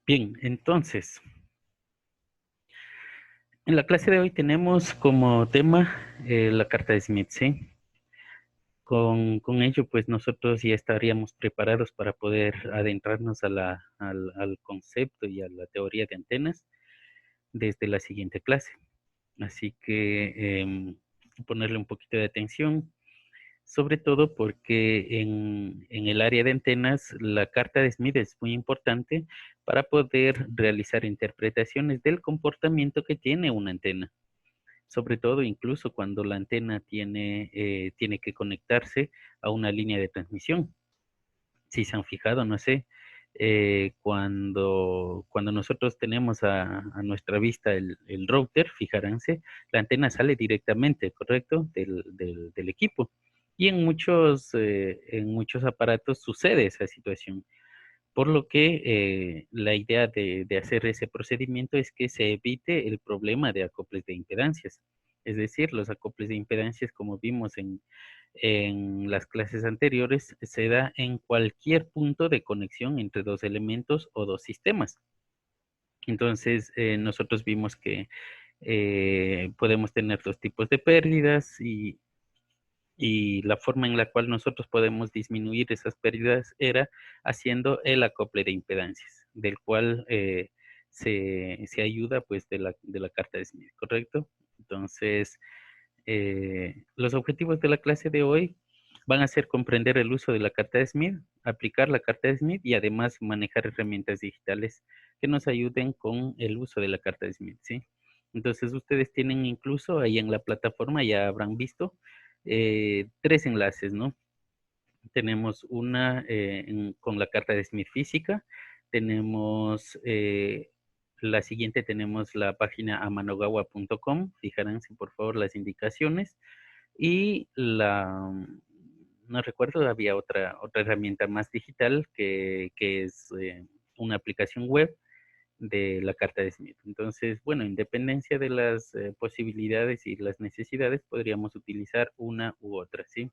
Bien, entonces, en la clase de hoy tenemos como tema la carta de Smith, ¿sí? Con ello, pues nosotros ya estaríamos preparados para poder adentrarnos al concepto y a la teoría de antenas desde la siguiente clase. Así que ponerle un poquito de atención, sobre todo porque en el área de antenas la carta de Smith es muy importante para poder realizar interpretaciones del comportamiento que tiene una antena. Sobre todo incluso cuando la antena tiene que conectarse a una línea de transmisión. Si se han fijado, no sé, cuando nosotros tenemos a nuestra vista el router, fijaranse, la antena sale directamente, ¿correcto? Del equipo. Y en muchos aparatos sucede esa situación. Por lo que la idea de hacer ese procedimiento es que se evite el problema de acoples de impedancias. Es decir, los acoples de impedancias, como vimos en las clases anteriores, se da en cualquier punto de conexión entre dos elementos o dos sistemas. Entonces, nosotros vimos que podemos tener dos tipos de pérdidas y la forma en la cual nosotros podemos disminuir esas pérdidas era haciendo el acople de impedancias, del cual se ayuda pues de la carta de Smith, ¿correcto? Entonces, los objetivos de la clase de hoy van a ser comprender el uso de la carta de Smith, aplicar la carta de Smith y además manejar herramientas digitales que nos ayuden con el uso de la carta de Smith, ¿sí? Entonces ustedes tienen incluso ahí en la plataforma, ya habrán visto, tres enlaces, ¿no? Tenemos una con la carta de Smith física, tenemos la siguiente, tenemos la página amanogawa.com, fijaránse por favor las indicaciones, y no recuerdo, había otra herramienta más digital que es una aplicación web de la carta de Smith. Entonces, bueno, en dependencia de las posibilidades y las necesidades, podríamos utilizar una u otra, ¿sí?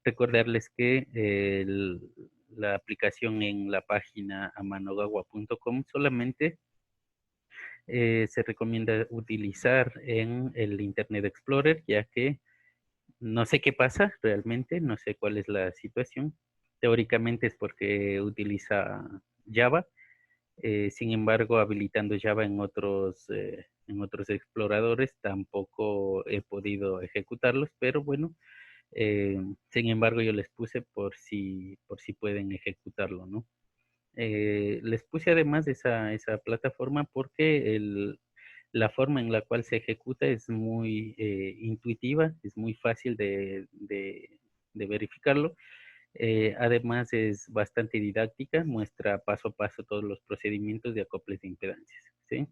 Recordarles que la aplicación en la página amanogawa.com solamente se recomienda utilizar en el Internet Explorer, ya que no sé qué pasa realmente, no sé cuál es la situación. Teóricamente es porque utiliza Java, sin embargo, habilitando Java en otros exploradores tampoco he podido ejecutarlos, pero bueno, sin embargo yo les puse por si pueden ejecutarlo, ¿no? Les puse además esa plataforma porque la forma en la cual se ejecuta es muy intuitiva, es muy fácil de verificarlo. Además es bastante didáctica, muestra paso a paso todos los procedimientos de acoples de impedancias, ¿sí?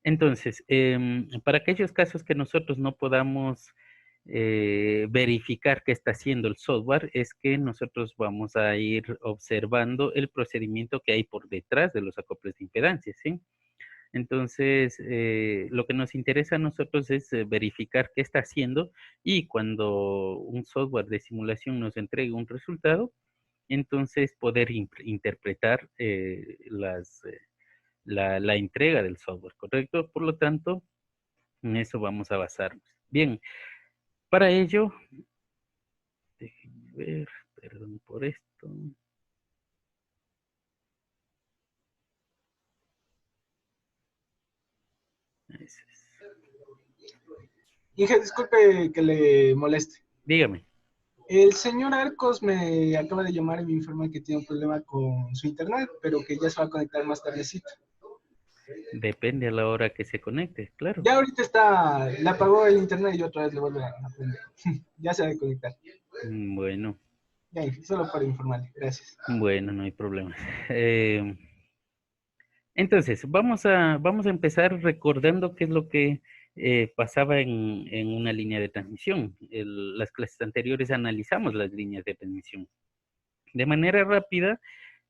Entonces, para aquellos casos que nosotros no podamos verificar qué está haciendo el software, es que nosotros vamos a ir observando el procedimiento que hay por detrás de los acoples de impedancias, ¿sí? Entonces, lo que nos interesa a nosotros es verificar qué está haciendo y cuando un software de simulación nos entregue un resultado, entonces poder interpretar la entrega del software, ¿correcto? Por lo tanto, en eso vamos a basarnos. Bien, para ello, déjenme ver, perdón por esto. Ese es. Inge, disculpe que le moleste. Dígame, El señor Arcos me acaba de llamar y me informa que tiene un problema con su internet, pero que ya se va a conectar más tardecito. depende a la hora que se conecte, claro. Ya ahorita está, le apagó el internet y otra vez le vuelve a prender. Ya se va a conectar. Bueno, Ya, Inge, solo para informarle. Gracias. bueno, no hay problema. Eh, entonces, vamos a empezar recordando qué es lo que pasaba en una línea de transmisión. Las clases anteriores analizamos las líneas de transmisión. De manera rápida,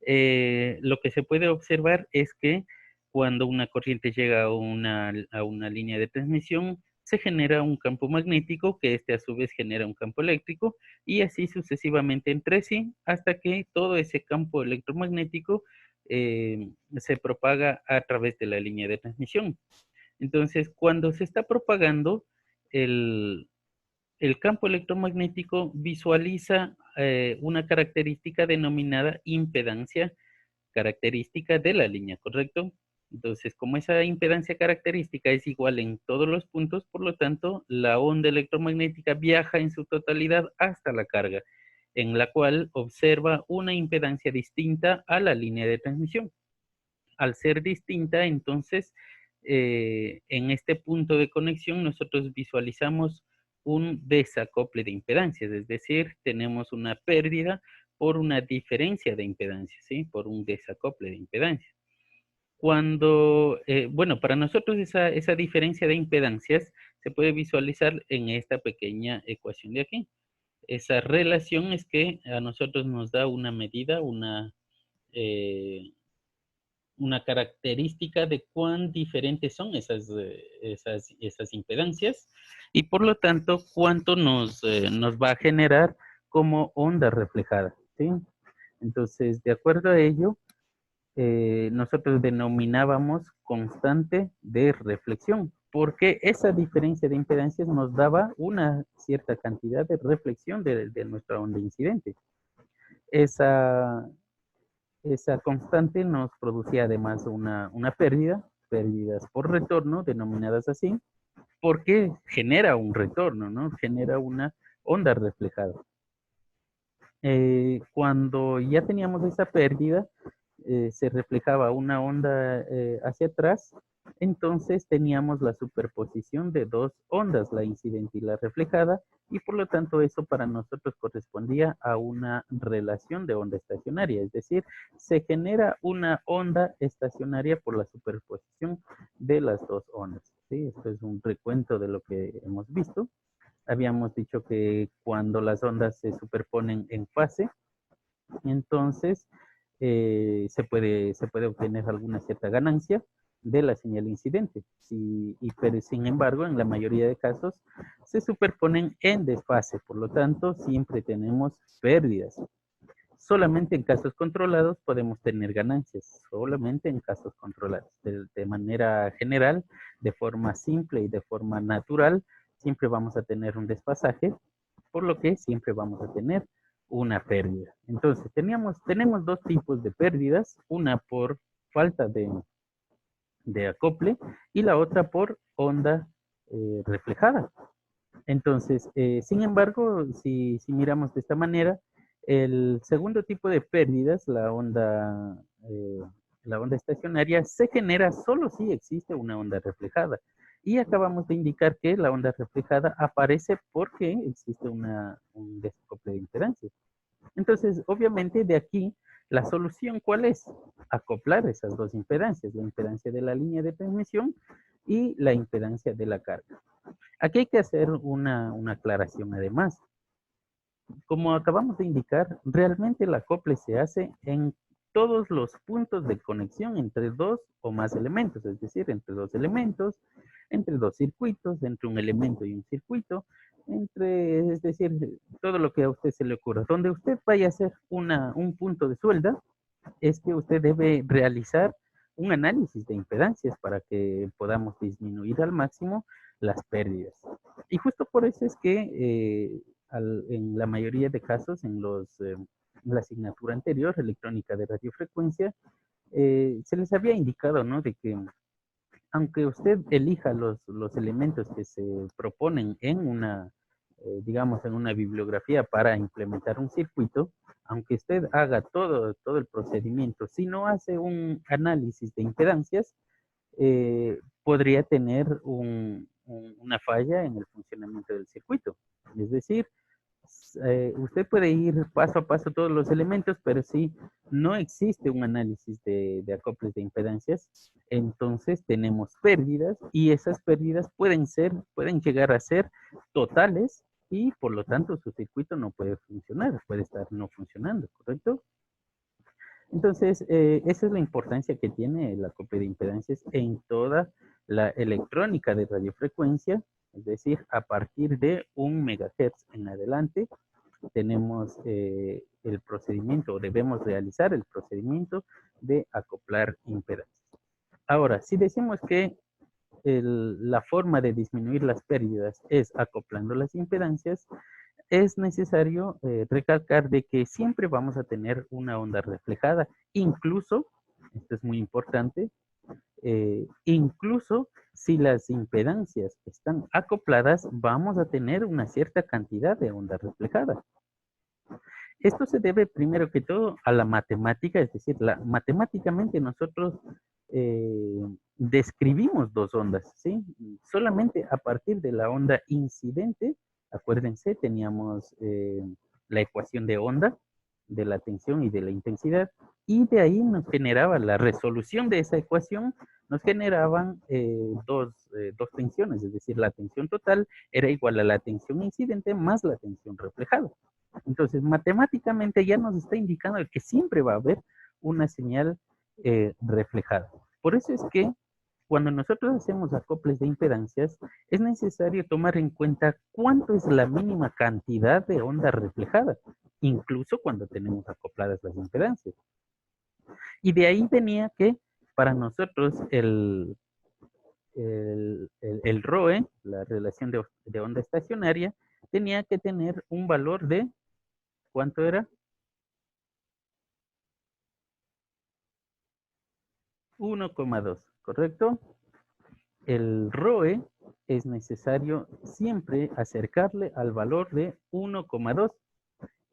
lo que se puede observar es que cuando una corriente llega a una línea de transmisión, se genera un campo magnético que este a su vez genera un campo eléctrico y así sucesivamente entre sí hasta que todo ese campo electromagnético se propaga a través de la línea de transmisión. Entonces, cuando se está propagando, el, el campo electromagnético visualiza una característica denominada impedancia característica de la línea, ¿correcto? Entonces, como esa impedancia característica es igual en todos los puntos, por lo tanto, la onda electromagnética viaja en su totalidad hasta la carga, en la cual observa una impedancia distinta a la línea de transmisión. Al ser distinta, entonces, en este punto de conexión nosotros visualizamos un desacople de impedancias, es decir, tenemos una pérdida por una diferencia de impedancia, ¿sí? Por un desacople de impedancia. Cuando, bueno, para nosotros esa diferencia de impedancias se puede visualizar en esta pequeña ecuación de aquí. Esa relación es que a nosotros nos da una medida, una característica de cuán diferentes son esas impedancias y por lo tanto cuánto nos va a generar como onda reflejada, ¿sí? Entonces, de acuerdo a ello, nosotros denominábamos constante de reflexión, porque esa diferencia de impedancias nos daba una cierta cantidad de reflexión de nuestra onda incidente. Esa, esa constante nos producía además una pérdida, pérdidas por retorno, denominadas así, porque genera un retorno, ¿no? Genera una onda reflejada. Cuando ya teníamos esa pérdida, se reflejaba una onda hacia atrás, entonces teníamos la superposición de dos ondas, la incidente y la reflejada, y por lo tanto eso para nosotros correspondía a una relación de onda estacionaria, es decir, se genera una onda estacionaria por la superposición de las dos ondas. ¿Sí? Esto es un recuento de lo que hemos visto. Habíamos dicho que cuando las ondas se superponen en fase, entonces se puede obtener alguna cierta ganancia de la señal incidente. Pero sin embargo, en la mayoría de casos se superponen en desfase, por lo tanto, siempre tenemos pérdidas. Solamente en casos controlados podemos tener ganancias, solamente en casos controlados. De manera general, de forma simple y de forma natural, siempre vamos a tener un desfasaje, por lo que siempre vamos a tener una pérdida. Entonces, tenemos dos tipos de pérdidas, una por falta de acople y la otra por onda reflejada. Entonces, sin embargo, si miramos de esta manera, el segundo tipo de pérdidas, la onda estacionaria, se genera solo si existe una onda reflejada. Y acabamos de indicar que la onda reflejada aparece porque existe un desacople de impedancias. Entonces, obviamente de aquí, la solución, ¿cuál es? Acoplar esas dos impedancias, la impedancia de la línea de transmisión y la impedancia de la carga. Aquí hay que hacer una aclaración además. Como acabamos de indicar, realmente el acople se hace en todos los puntos de conexión entre dos o más elementos, es decir, entre dos elementos, entre dos circuitos, entre un elemento y un circuito, es decir, todo lo que a usted se le ocurra. Donde usted vaya a hacer un punto de suelda, es que usted debe realizar un análisis de impedancias para que podamos disminuir al máximo las pérdidas. Y justo por eso es que en la mayoría de casos, en la asignatura anterior, electrónica de radiofrecuencia, se les había indicado, ¿no? De que aunque usted elija los elementos que se proponen en digamos, en una bibliografía para implementar un circuito, aunque usted haga todo el procedimiento, si no hace un análisis de impedancias, podría tener una falla en el funcionamiento del circuito. Es decir, usted puede ir paso a paso todos los elementos, pero si no existe un análisis de acoples de impedancias, entonces tenemos pérdidas y esas pérdidas pueden llegar a ser totales y por lo tanto su circuito no puede funcionar, puede estar no funcionando, ¿correcto? Entonces, esa es la importancia que tiene el acople de impedancias en toda la electrónica de radiofrecuencia, es decir, a partir de 1 MHz en adelante, tenemos el procedimiento, o debemos realizar el procedimiento de acoplar impedancias. Ahora, si decimos que la forma de disminuir las pérdidas es acoplando las impedancias, es necesario recalcar de que siempre vamos a tener una onda reflejada, incluso, esto es muy importante, incluso si las impedancias están acopladas, vamos a tener una cierta cantidad de onda reflejada. Esto se debe primero que todo a la matemática, es decir, matemáticamente nosotros describimos dos ondas, ¿sí? Solamente a partir de la onda incidente, acuérdense, teníamos la ecuación de onda, de la tensión y de la intensidad, y de ahí nos generaba la resolución de esa ecuación, nos generaban dos tensiones, es decir, la tensión total era igual a la tensión incidente más la tensión reflejada. Entonces, matemáticamente ya nos está indicando que siempre va a haber una señal reflejada. Por eso es que cuando nosotros hacemos acoples de impedancias, es necesario tomar en cuenta cuánto es la mínima cantidad de onda reflejada, incluso cuando tenemos acopladas las impedancias. Y de ahí venía que para nosotros el ROE, la relación de onda estacionaria, tenía que tener un valor de, ¿cuánto era? 1,2, ¿correcto? El ROE es necesario siempre acercarle al valor de 1,2.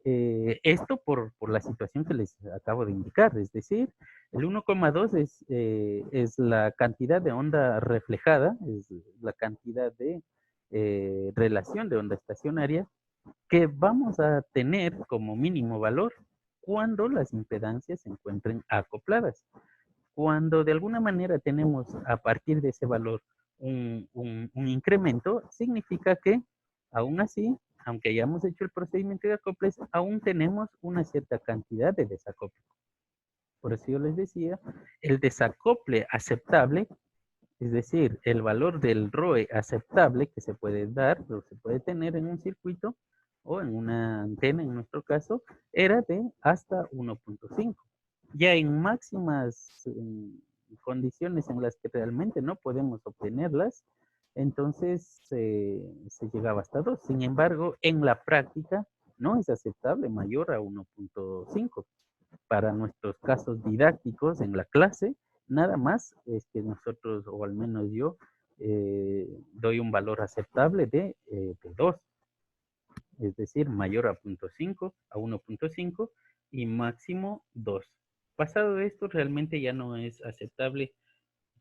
Esto por la situación que les acabo de indicar, es decir, el 1,2 es la cantidad de onda reflejada, es la cantidad de relación de onda estacionaria que vamos a tener como mínimo valor cuando las impedancias se encuentren acopladas. Cuando de alguna manera tenemos a partir de ese valor un incremento, significa que aún así, aunque hayamos hecho el procedimiento de acoples, aún tenemos una cierta cantidad de desacople. Por eso yo les decía, el desacople aceptable, es decir, el valor del ROE aceptable que se puede dar o se puede tener en un circuito o en una antena, en nuestro caso, era de hasta 1,5. Ya en máximas condiciones en las que realmente no podemos obtenerlas, entonces se llegaba hasta 2. Sin embargo, en la práctica no es aceptable mayor a 1,5. Para nuestros casos didácticos en la clase, nada más es que nosotros, o al menos yo, doy un valor aceptable de 2, es decir, mayor a 0,5, a 1,5 y máximo 2. Pasado esto, realmente ya no es aceptable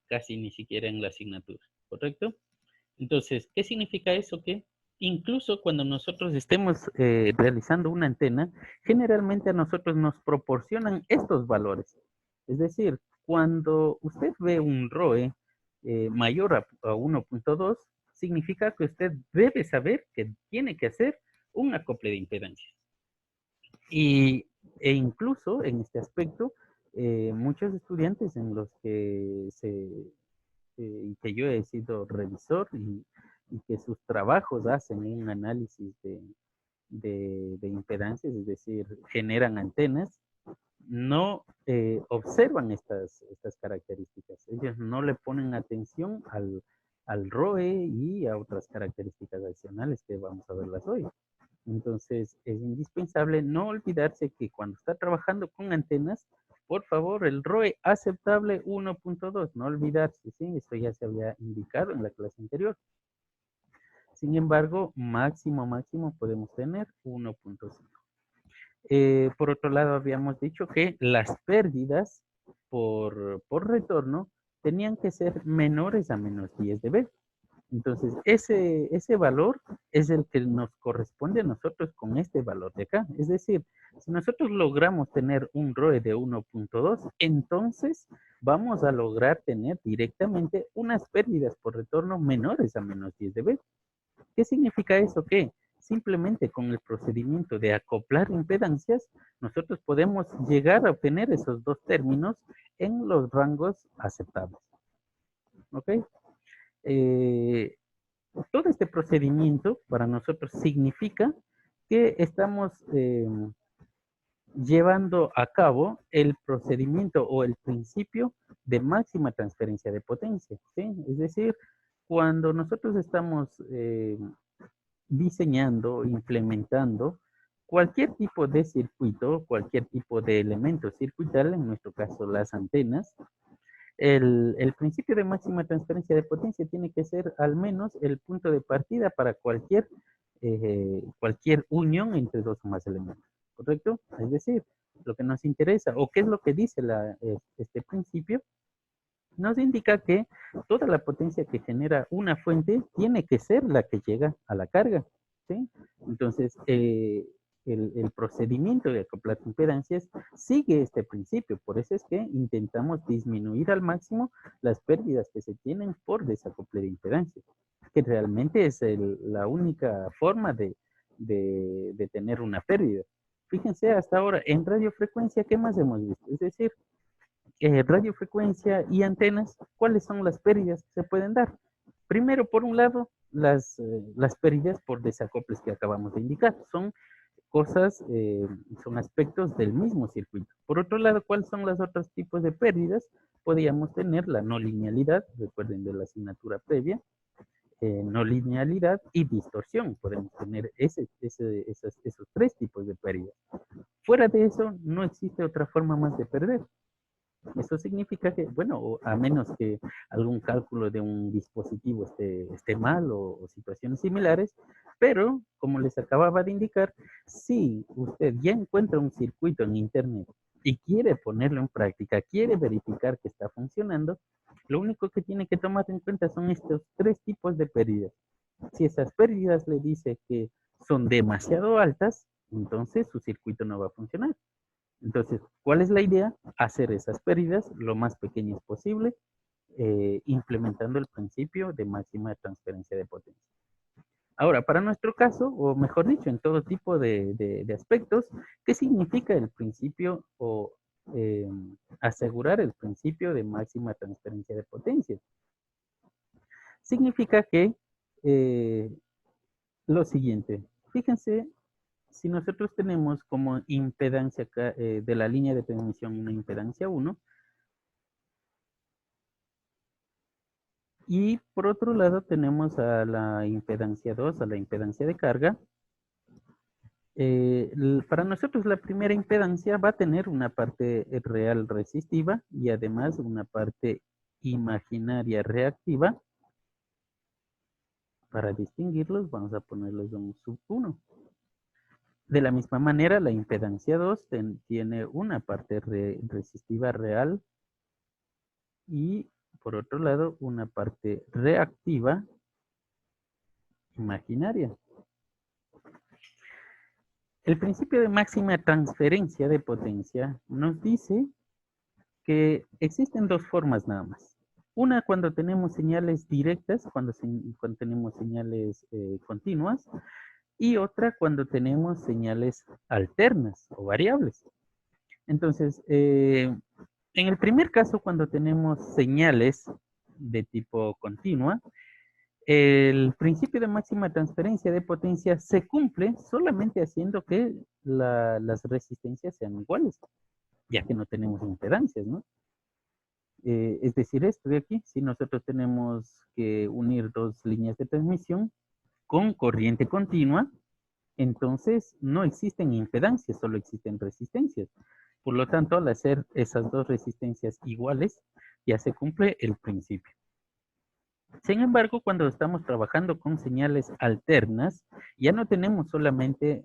casi ni siquiera en la asignatura, ¿correcto? Entonces, ¿qué significa eso? Que incluso cuando nosotros estemos realizando una antena, generalmente a nosotros nos proporcionan estos valores. Es decir, cuando usted ve un ROE mayor a 1,2, significa que usted debe saber que tiene que hacer un acople de impedancias. E incluso en este aspecto, muchos estudiantes en los que que yo he sido revisor y que sus trabajos hacen un análisis de impedancias, es decir, generan antenas, no observan estas características. Ellos no le ponen atención al ROE y a otras características adicionales que vamos a verlas hoy. Entonces, es indispensable no olvidarse que cuando está trabajando con antenas, por favor, el ROE aceptable 1,2, no olvidarse, ¿sí? Esto ya se había indicado en la clase anterior. Sin embargo, máximo podemos tener 1,5. Por otro lado, habíamos dicho que las pérdidas por retorno tenían que ser menores a menos 10 dB. Entonces, ese valor es el que nos corresponde a nosotros con este valor de acá. Es decir, si nosotros logramos tener un ROE de 1,2, entonces vamos a lograr tener directamente unas pérdidas por retorno menores a menos 10 dB. ¿Qué significa eso? Que simplemente con el procedimiento de acoplar impedancias, nosotros podemos llegar a obtener esos dos términos en los rangos aceptables. ¿Ok? Todo este procedimiento para nosotros significa que estamos llevando a cabo el procedimiento o el principio de máxima transferencia de potencia, ¿sí? Es decir, cuando nosotros estamos diseñando, implementando cualquier tipo de circuito, cualquier tipo de elemento circuital, en nuestro caso las antenas, el principio de máxima transferencia de potencia tiene que ser al menos el punto de partida para cualquier unión entre dos o más elementos, ¿correcto? Es decir, lo que nos interesa, o qué es lo que dice este principio, nos indica que toda la potencia que genera una fuente tiene que ser la que llega a la carga, ¿sí? Entonces, el procedimiento de acoplar impedancias sigue este principio, por eso es que intentamos disminuir al máximo las pérdidas que se tienen por desacople de impedancias, que realmente es la única forma de tener una pérdida. Fíjense hasta ahora, en radiofrecuencia, ¿qué más hemos visto? Es decir, radiofrecuencia y antenas, ¿cuáles son las pérdidas que se pueden dar? Primero, por un lado, las pérdidas por desacoples que acabamos de indicar. Son cosas, son aspectos del mismo circuito. Por otro lado, ¿cuáles son los otros tipos de pérdidas? Podríamos tener la no linealidad, recuerden de la asignatura previa, no linealidad y distorsión. Podemos tener esos tres tipos de pérdidas. Fuera de eso, no existe otra forma más de perder. Eso significa que, bueno, a menos que algún cálculo de un dispositivo esté mal o situaciones similares, pero como les acababa de indicar, si usted ya encuentra un circuito en Internet y quiere ponerlo en práctica, quiere verificar que está funcionando, lo único que tiene que tomar en cuenta son estos tres tipos de pérdidas. Si esas pérdidas le dice que son demasiado altas, entonces su circuito no va a funcionar. Entonces, ¿cuál es la idea? Hacer esas pérdidas lo más pequeñas posible, implementando el principio de máxima transferencia de potencia. Ahora, para nuestro caso, o mejor dicho, en todo tipo de aspectos, ¿qué significa el principio o eh, asegurar el principio de máxima transferencia de potencia? Significa que eh, lo siguiente, fíjense, si nosotros tenemos como impedancia de la línea de transmisión una impedancia 1, y por otro lado tenemos a la impedancia 2, a la impedancia de carga. Para nosotros la primera impedancia va a tener una parte real resistiva y además una parte imaginaria reactiva. Para distinguirlos vamos a ponerlos en un sub 1. De la misma manera, la impedancia 2 tiene una parte resistiva real y por otro lado una parte reactiva imaginaria. El principio de máxima transferencia de potencia nos dice que existen dos formas nada más. Una cuando tenemos señales directas, cuando tenemos señales continuas, y otra cuando tenemos señales alternas o variables. Entonces, en el primer caso, cuando tenemos señales de tipo continua, el principio de máxima transferencia de potencia se cumple solamente haciendo que las resistencias sean iguales, ya que no tenemos impedancias, ¿no? Es decir, esto de aquí, si nosotros tenemos que unir dos líneas de transmisión con corriente continua, entonces no existen impedancias, solo existen resistencias. Por lo tanto, al hacer esas dos resistencias iguales, ya se cumple el principio. Sin embargo, cuando estamos trabajando con señales alternas, ya no tenemos solamente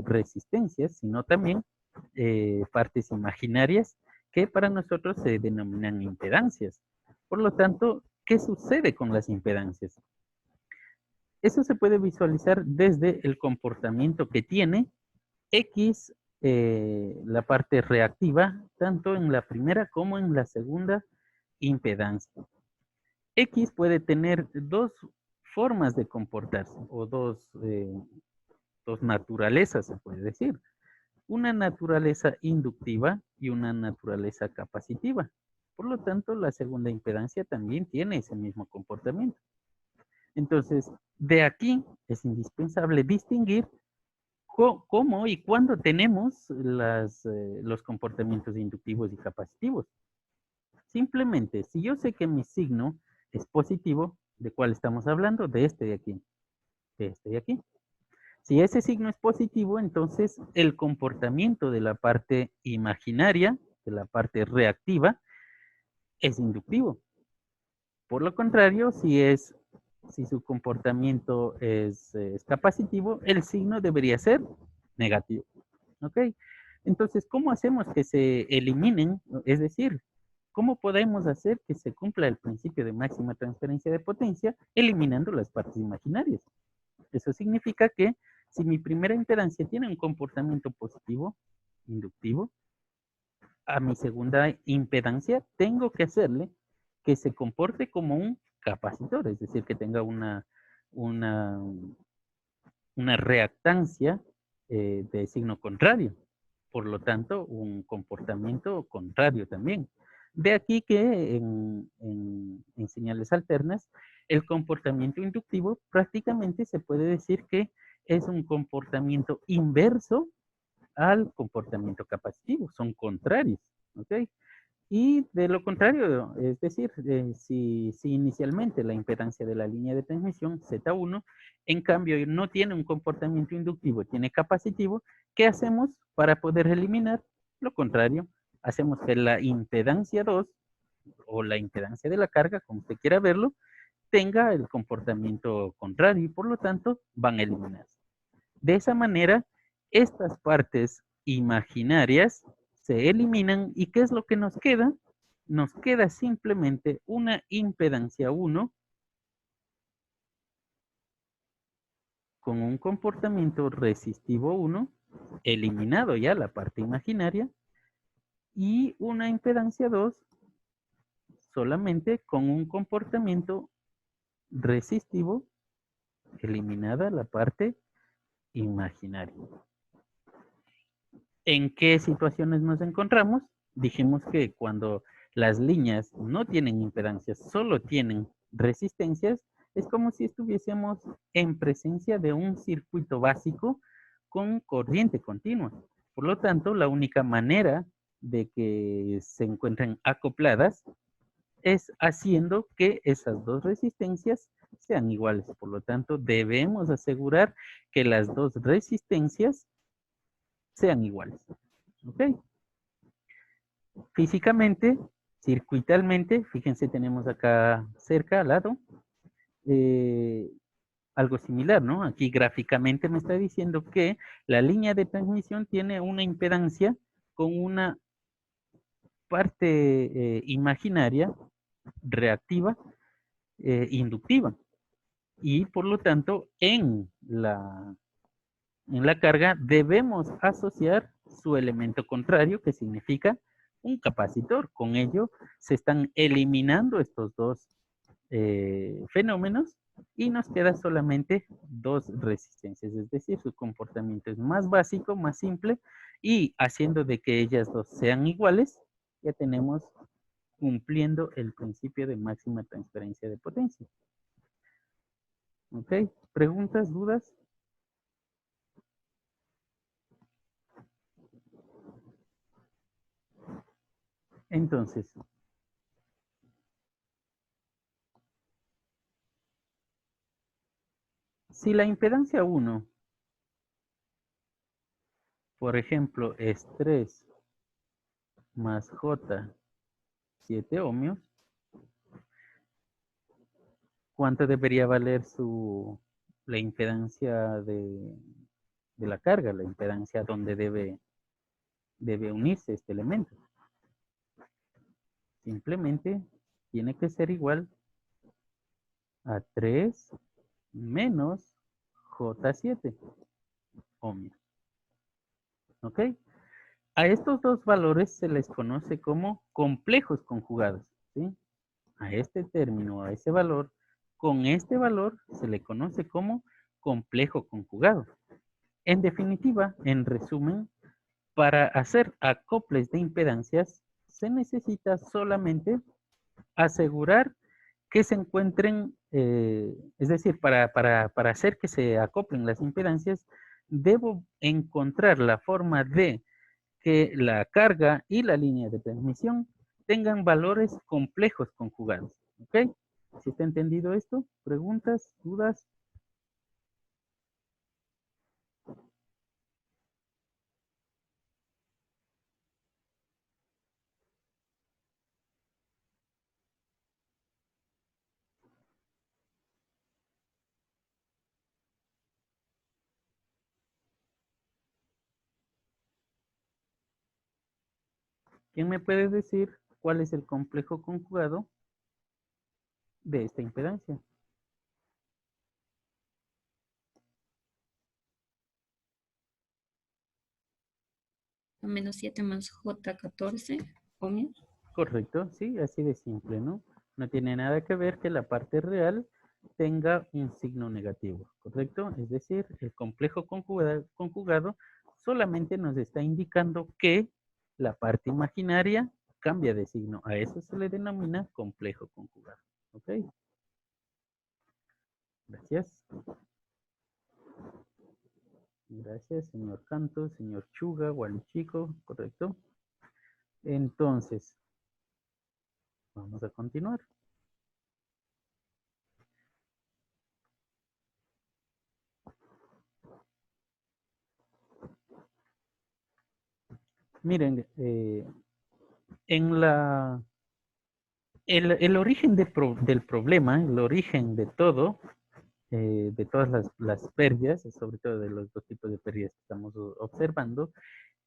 resistencias, sino también partes imaginarias que para nosotros se denominan impedancias. Por lo tanto, ¿qué sucede con las impedancias? Eso se puede visualizar desde el comportamiento que tiene X, la parte reactiva, tanto en la primera como en la segunda impedancia. X puede tener dos formas de comportarse o dos naturalezas, se puede decir. Una naturaleza inductiva y una naturaleza capacitiva. Por lo tanto, la segunda impedancia también tiene ese mismo comportamiento. Entonces, de aquí es indispensable distinguir ¿Cómo y cuándo tenemos los comportamientos inductivos y capacitivos? Simplemente, si yo sé que mi signo es positivo, ¿de cuál estamos hablando? De este de aquí. De este de aquí. Si ese signo es positivo, entonces el comportamiento de la parte imaginaria, de la parte reactiva, es inductivo. Por lo contrario, si su comportamiento es capacitivo, el signo debería ser negativo. ¿Ok? Entonces, ¿cómo hacemos que se eliminen? Es decir, ¿cómo podemos hacer que se cumpla el principio de máxima transferencia de potencia eliminando las partes imaginarias? Eso significa que si mi primera impedancia tiene un comportamiento positivo, inductivo, a mi segunda impedancia tengo que hacerle que se comporte como un capacitor, es decir, que tenga una, una reactancia de signo contrario. Por lo tanto, un comportamiento contrario también. De aquí que en señales alternas, el comportamiento inductivo prácticamente se puede decir que es un comportamiento inverso al comportamiento capacitivo, son contrarios, ¿ok? Y de lo contrario, es decir, si inicialmente la impedancia de la línea de transmisión Z1, en cambio no tiene un comportamiento inductivo, tiene capacitivo, ¿qué hacemos para poder eliminar? Lo contrario, hacemos que la impedancia 2 o la impedancia de la carga, como usted quiera verlo, tenga el comportamiento contrario y por lo tanto van a eliminarse. De esa manera, estas partes imaginarias se eliminan y ¿qué es lo que nos queda? Nos queda simplemente una impedancia 1 con un comportamiento resistivo 1, eliminado ya la parte imaginaria, y una impedancia 2 solamente con un comportamiento resistivo, eliminada la parte imaginaria. ¿En qué situaciones nos encontramos? Dijimos que cuando las líneas no tienen impedancias, solo tienen resistencias, es como si estuviésemos en presencia de un circuito básico con corriente continua. Por lo tanto, la única manera de que se encuentren acopladas es haciendo que esas dos resistencias sean iguales. Por lo tanto, debemos asegurar que las dos resistencias sean iguales. ¿Ok? Físicamente, circuitalmente, fíjense, tenemos acá cerca, al lado, eh, algo similar, ¿no? Aquí gráficamente me está diciendo que la línea de transmisión tiene una impedancia con una parte imaginaria, reactiva, inductiva. Y por lo tanto, en la carga debemos asociar su elemento contrario, que significa un capacitor. Con ello se están eliminando estos dos fenómenos y nos queda solamente dos resistencias, es decir, su comportamiento es más básico, más simple, y haciendo de que ellas dos sean iguales, ya tenemos cumpliendo el principio de máxima transferencia de potencia. ¿Ok? ¿Preguntas, dudas? Entonces, si la impedancia 1, por ejemplo, es 3 más J 7 ohmios, ¿cuánto debería valer la impedancia de la carga, la impedancia donde debe unirse este elemento? Simplemente tiene que ser igual a 3 menos J7 ohmios. ¿Ok? A estos dos valores se les conoce como complejos conjugados. ¿Sí? A este término, a ese valor, con este valor se le conoce como complejo conjugado. En definitiva, en resumen, para hacer acoples de impedancias se necesita solamente asegurar que se encuentren, es decir, para hacer que se acoplen las impedancias, debo encontrar la forma de que la carga y la línea de transmisión tengan valores complejos conjugados. ¿Ok? ¿Sí está entendido esto? ¿Preguntas? ¿Dudas? ¿Quién me puede decir cuál es el complejo conjugado de esta impedancia? Menos 7 más J14 ohmios. Correcto, sí, así de simple, ¿no? No tiene nada que ver que la parte real tenga un signo negativo, ¿correcto? Es decir, el complejo conjugado solamente nos está indicando que la parte imaginaria cambia de signo. A eso se le denomina complejo conjugado, ¿ok? Gracias. Gracias, señor Canto, señor Chuga, Wally Chico, correcto. Entonces, vamos a continuar. Miren, en el origen del problema, el origen de todo, de todas las pérdidas, sobre todo de los dos tipos de pérdidas que estamos observando,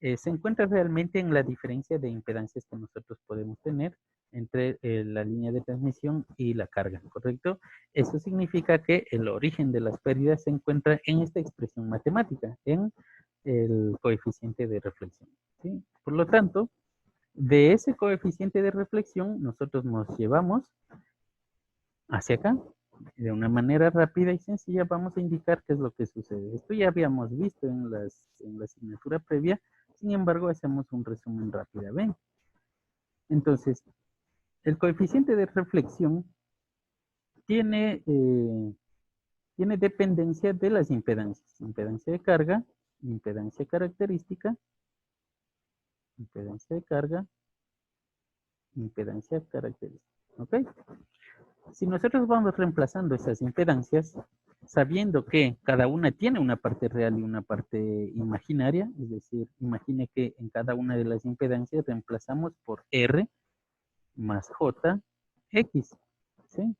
se encuentra realmente en la diferencia de impedancias que nosotros podemos tener entre la línea de transmisión y la carga, ¿correcto? Eso significa que el origen de las pérdidas se encuentra en esta expresión matemática, en el coeficiente de reflexión, ¿sí? Por lo tanto, de ese coeficiente de reflexión, nosotros nos llevamos hacia acá. De una manera rápida y sencilla vamos a indicar qué es lo que sucede. Esto ya habíamos visto en la asignatura previa, sin embargo hacemos un resumen rápido. ¿Ven? Entonces, el coeficiente de reflexión tiene, tiene dependencia de las impedancias. Impedancia de carga, impedancia característica, impedancia de carga, impedancia característica. ¿Ok? Si nosotros vamos reemplazando esas impedancias, sabiendo que cada una tiene una parte real y una parte imaginaria, es decir, imagine que en cada una de las impedancias reemplazamos por R más J, X. ¿Sí?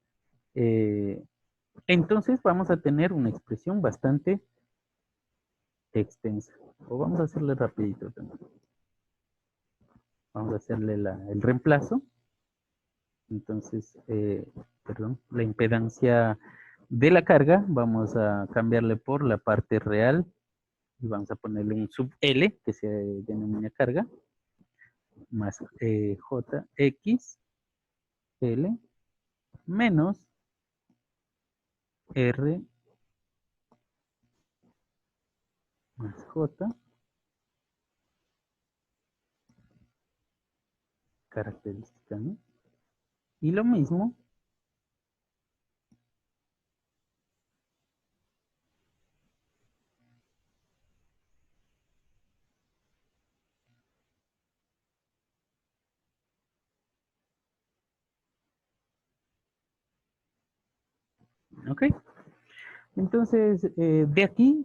Entonces vamos a tener una expresión bastante extensa. O vamos a hacerle rapidito también. Vamos a hacerle el reemplazo. Entonces, perdón, la impedancia de la carga, vamos a cambiarle por la parte real y vamos a ponerle un sub L que se denomina carga, más JX L menos R más J característica, ¿no? Y lo mismo, ¿ok? Entonces, de aquí,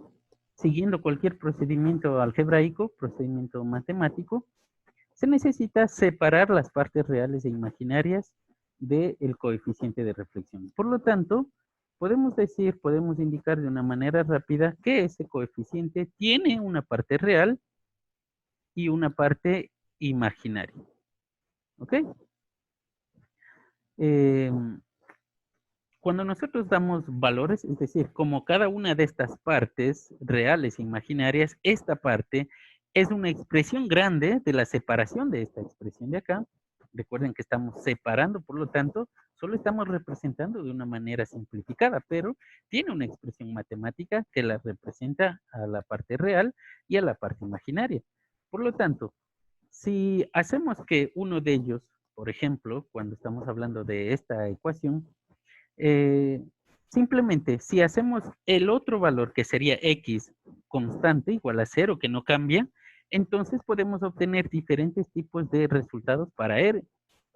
siguiendo cualquier procedimiento algebraico, procedimiento matemático, se necesita separar las partes reales e imaginarias del coeficiente de reflexión. Por lo tanto, podemos decir, podemos indicar de una manera rápida que ese coeficiente tiene una parte real y una parte imaginaria. ¿Ok? Cuando nosotros damos valores, es decir, como cada una de estas partes reales e imaginarias, esta parte es una expresión grande de la separación de esta expresión de acá. Recuerden que estamos separando, por lo tanto, solo estamos representando de una manera simplificada, pero tiene una expresión matemática que la representa a la parte real y a la parte imaginaria. Por lo tanto, si hacemos que uno de ellos, por ejemplo, cuando estamos hablando de esta ecuación, simplemente, si hacemos el otro valor, que sería X constante, igual a 0, que no cambia, entonces podemos obtener diferentes tipos de resultados para R.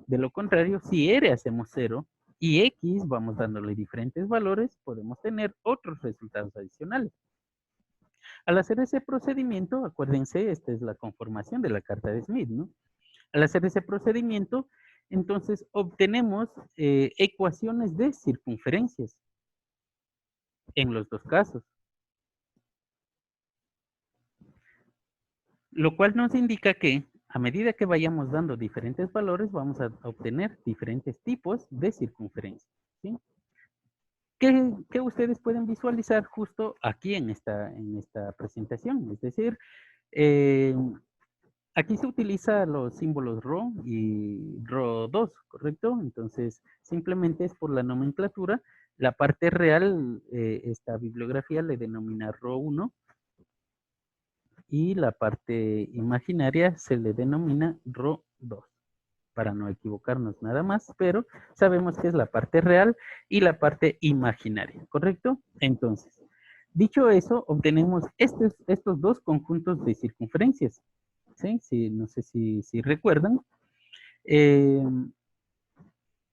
De lo contrario, si R hacemos 0 y X vamos dándole diferentes valores, podemos tener otros resultados adicionales. Al hacer ese procedimiento, acuérdense, esta es la conformación de la carta de Smith, ¿no? Al hacer ese procedimiento, entonces obtenemos ecuaciones de circunferencias en los dos casos. Lo cual nos indica que a medida que vayamos dando diferentes valores, vamos a obtener diferentes tipos de circunferencias, ¿sí? Que ustedes pueden visualizar justo aquí en esta presentación. Es decir, aquí se utiliza los símbolos ρ y ρ2, ¿correcto? Entonces, simplemente es por la nomenclatura. La parte real, esta bibliografía le denomina ρ1 y la parte imaginaria se le denomina ρ2, para no equivocarnos nada más, pero sabemos que es la parte real y la parte imaginaria, ¿correcto? Entonces, dicho eso, obtenemos estos dos conjuntos de circunferencias, ¿sí? No sé si recuerdan.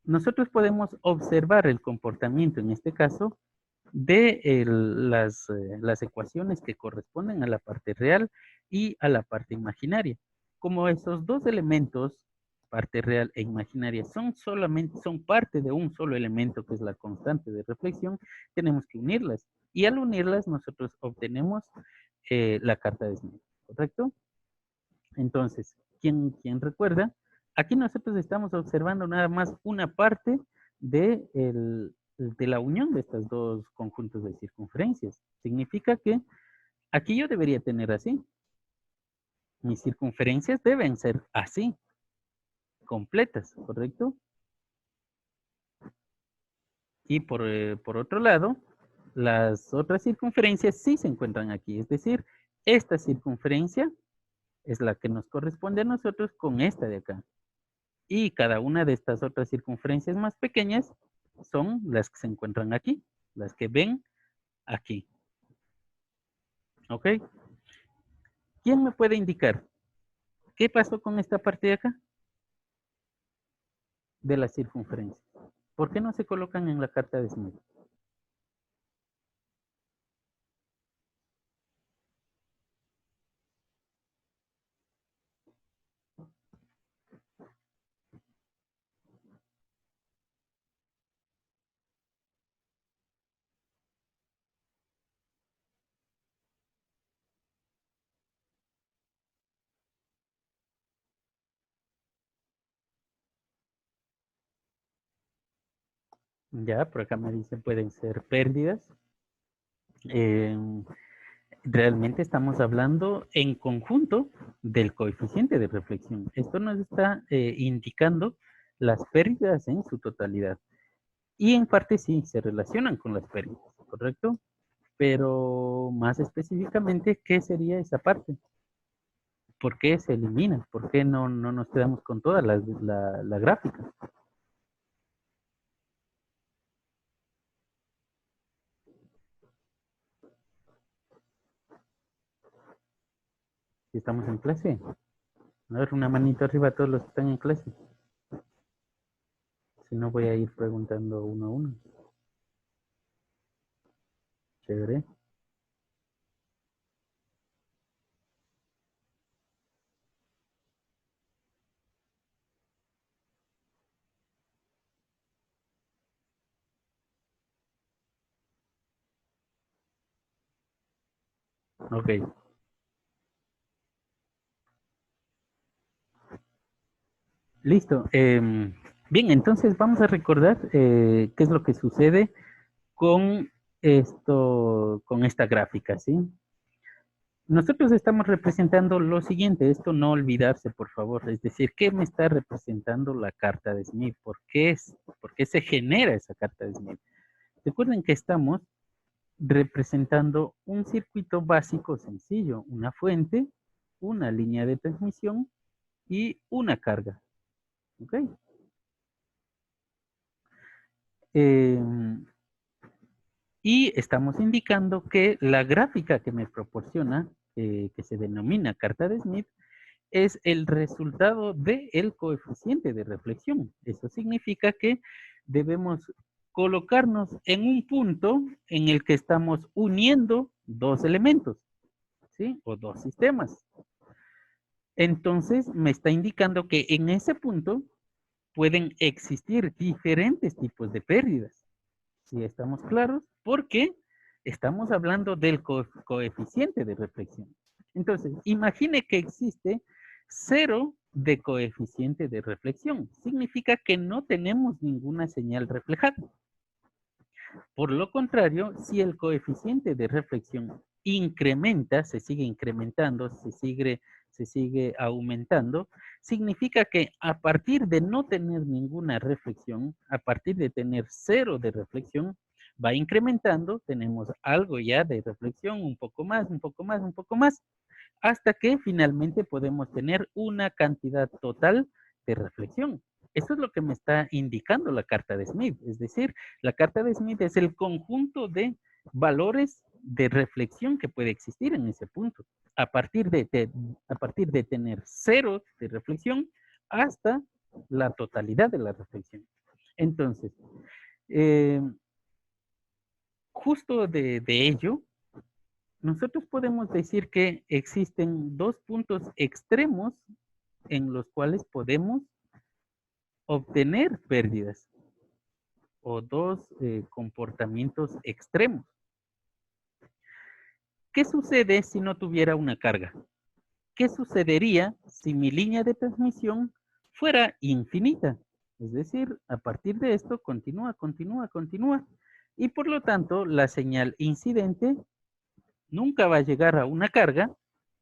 Nosotros podemos observar el comportamiento, en este caso, de las ecuaciones que corresponden a la parte real y a la parte imaginaria. Como esos dos elementos, parte real e imaginaria, son parte de un solo elemento, que es la constante de reflexión, tenemos que unirlas. Y al unirlas, nosotros obtenemos la carta de Smith, ¿correcto? Entonces, ¿quién recuerda? Aquí nosotros estamos observando nada más una parte de la unión de estos dos conjuntos de circunferencias. Significa que aquí yo debería tener así. Mis circunferencias deben ser así, completas, ¿correcto? Y por otro lado, las otras circunferencias sí se encuentran aquí. Es decir, esta circunferencia es la que nos corresponde a nosotros con esta de acá. Y cada una de estas otras circunferencias más pequeñas son las que se encuentran aquí, las que ven aquí. ¿Ok? ¿Quién me puede indicar qué pasó con esta parte de acá? De las circunferencias. ¿Por qué no se colocan en la carta de Smith? Ya, por acá me dicen pueden ser pérdidas. Realmente estamos hablando en conjunto del coeficiente de reflexión. Esto nos está indicando las pérdidas en su totalidad. Y en parte sí, se relacionan con las pérdidas, ¿correcto? Pero más específicamente, ¿qué sería esa parte? ¿Por qué se elimina? ¿Por qué no nos quedamos con toda la gráfica? Si estamos en clase. A ver, una manito arriba a todos los que están en clase. Si no, voy a ir preguntando uno a uno. Chévere. Ok. Listo. Bien, entonces vamos a recordar qué es lo que sucede con con esta gráfica, ¿sí? Nosotros estamos representando lo siguiente, esto no olvidarse, por favor. Es decir, ¿qué me está representando la carta de Smith? ¿Por qué se genera esa carta de Smith? Recuerden que estamos representando un circuito básico sencillo, una fuente, una línea de transmisión y una carga. ¿Ok? Y estamos indicando que la gráfica que me proporciona, que se denomina carta de Smith, es el resultado del coeficiente de reflexión. Eso significa que debemos colocarnos en un punto en el que estamos uniendo dos elementos, ¿sí? O dos sistemas. Entonces, me está indicando que en ese punto pueden existir diferentes tipos de pérdidas. ¿Sí estamos claros? Porque estamos hablando del coeficiente de reflexión. Entonces, imagine que existe 0 de coeficiente de reflexión. Significa que no tenemos ninguna señal reflejada. Por lo contrario, si el coeficiente de reflexión incrementa, se sigue incrementando, se sigue aumentando, significa que a partir de no tener ninguna reflexión, a partir de tener 0 de reflexión, va incrementando, tenemos algo ya de reflexión, un poco más, un poco más, un poco más, hasta que finalmente podemos tener una cantidad total de reflexión. Eso es lo que me está indicando la carta de Smith. Es decir, la carta de Smith es el conjunto de valores de reflexión que puede existir en ese punto. A partir de tener 0 de reflexión hasta la totalidad de la reflexión. Entonces, justo de ello, nosotros podemos decir que existen dos puntos extremos en los cuales podemos obtener pérdidas o dos comportamientos extremos. ¿Qué sucede si no tuviera una carga? ¿Qué sucedería si mi línea de transmisión fuera infinita? Es decir, a partir de esto continúa, continúa, continúa. Y por lo tanto, la señal incidente nunca va a llegar a una carga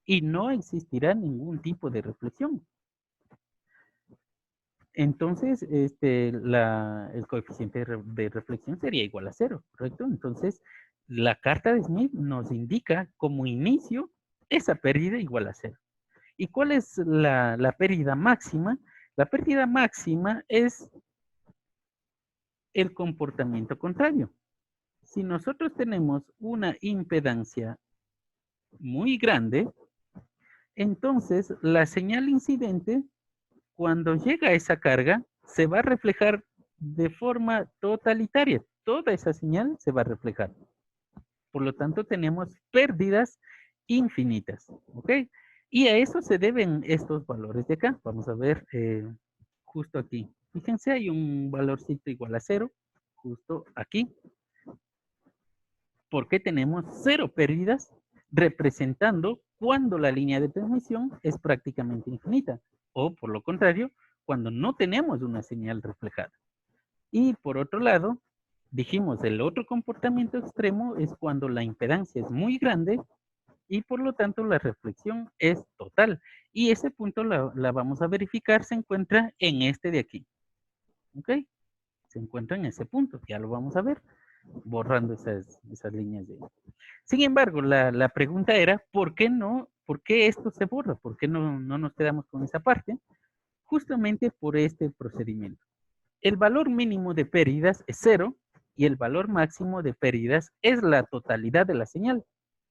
y no existirá ningún tipo de reflexión. Entonces, el coeficiente de reflexión sería igual a 0, ¿correcto? Entonces, la carta de Smith nos indica como inicio esa pérdida igual a 0. ¿Y cuál es la pérdida máxima? La pérdida máxima es el comportamiento contrario. Si nosotros tenemos una impedancia muy grande, entonces la señal incidente, cuando llega a esa carga, se va a reflejar de forma totalitaria. Toda esa señal se va a reflejar. Por lo tanto, tenemos pérdidas infinitas. ¿Ok? Y a eso se deben estos valores de acá. Vamos a ver justo aquí. Fíjense, hay un valorcito igual a 0, justo aquí. Porque tenemos 0 pérdidas, representando cuando la línea de transmisión es prácticamente infinita. O por lo contrario, cuando no tenemos una señal reflejada. Y por otro lado, dijimos, el otro comportamiento extremo es cuando la impedancia es muy grande y por lo tanto la reflexión es total. Y ese punto la vamos a verificar, se encuentra en este de aquí. ¿Ok? Se encuentra en ese punto, ya lo vamos a ver, borrando esas líneas de... Sin embargo, la pregunta era, ¿por qué esto se borra? ¿Por qué no nos quedamos con esa parte? Justamente por este procedimiento. El valor mínimo de pérdidas es 0 y el valor máximo de pérdidas es la totalidad de la señal.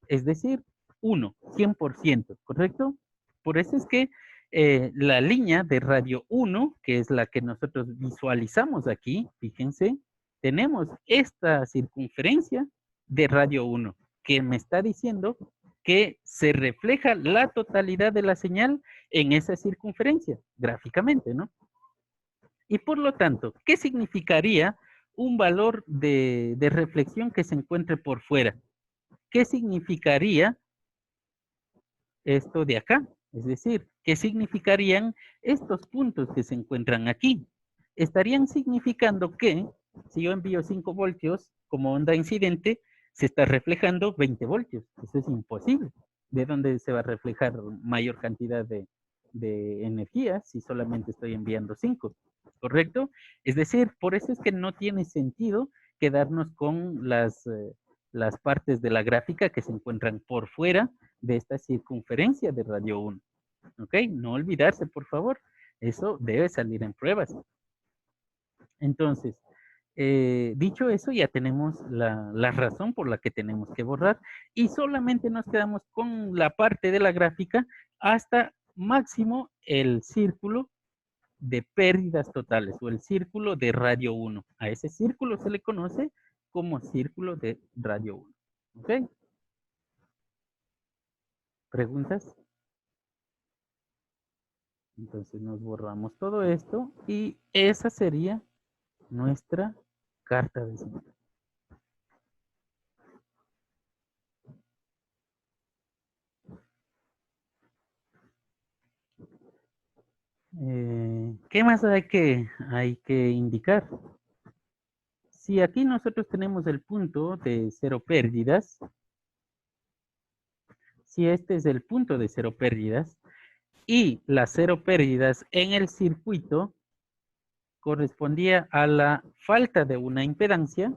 Es decir, 1, 100%, ¿correcto? Por eso es que la línea de radio 1, que es la que nosotros visualizamos aquí, fíjense, tenemos esta circunferencia de radio 1, que me está diciendo que se refleja la totalidad de la señal en esa circunferencia, gráficamente, ¿no? Y por lo tanto, ¿qué significaría un valor de reflexión que se encuentre por fuera? ¿Qué significaría esto de acá? Es decir, ¿qué significarían estos puntos que se encuentran aquí? Estarían significando que si yo envío 5 voltios como onda incidente, se está reflejando 20 voltios. Eso es imposible. ¿De dónde se va a reflejar mayor cantidad de energía si solamente estoy enviando 5? ¿Correcto? Es decir, por eso es que no tiene sentido quedarnos con las partes de la gráfica que se encuentran por fuera de esta circunferencia de radio 1. ¿Ok? No olvidarse, por favor. Eso debe salir en pruebas. Entonces, Dicho eso, ya tenemos la razón por la que tenemos que borrar y solamente nos quedamos con la parte de la gráfica hasta máximo el círculo de pérdidas totales o el círculo de radio 1. A ese círculo se le conoce como círculo de radio 1. ¿Ok? ¿Preguntas? Entonces nos borramos todo esto y esa sería nuestra carta de Smith. ¿Qué más hay que indicar? Si aquí nosotros tenemos el punto de cero pérdidas, si este es el punto de cero pérdidas y las cero pérdidas en el circuito correspondía a la falta de una impedancia,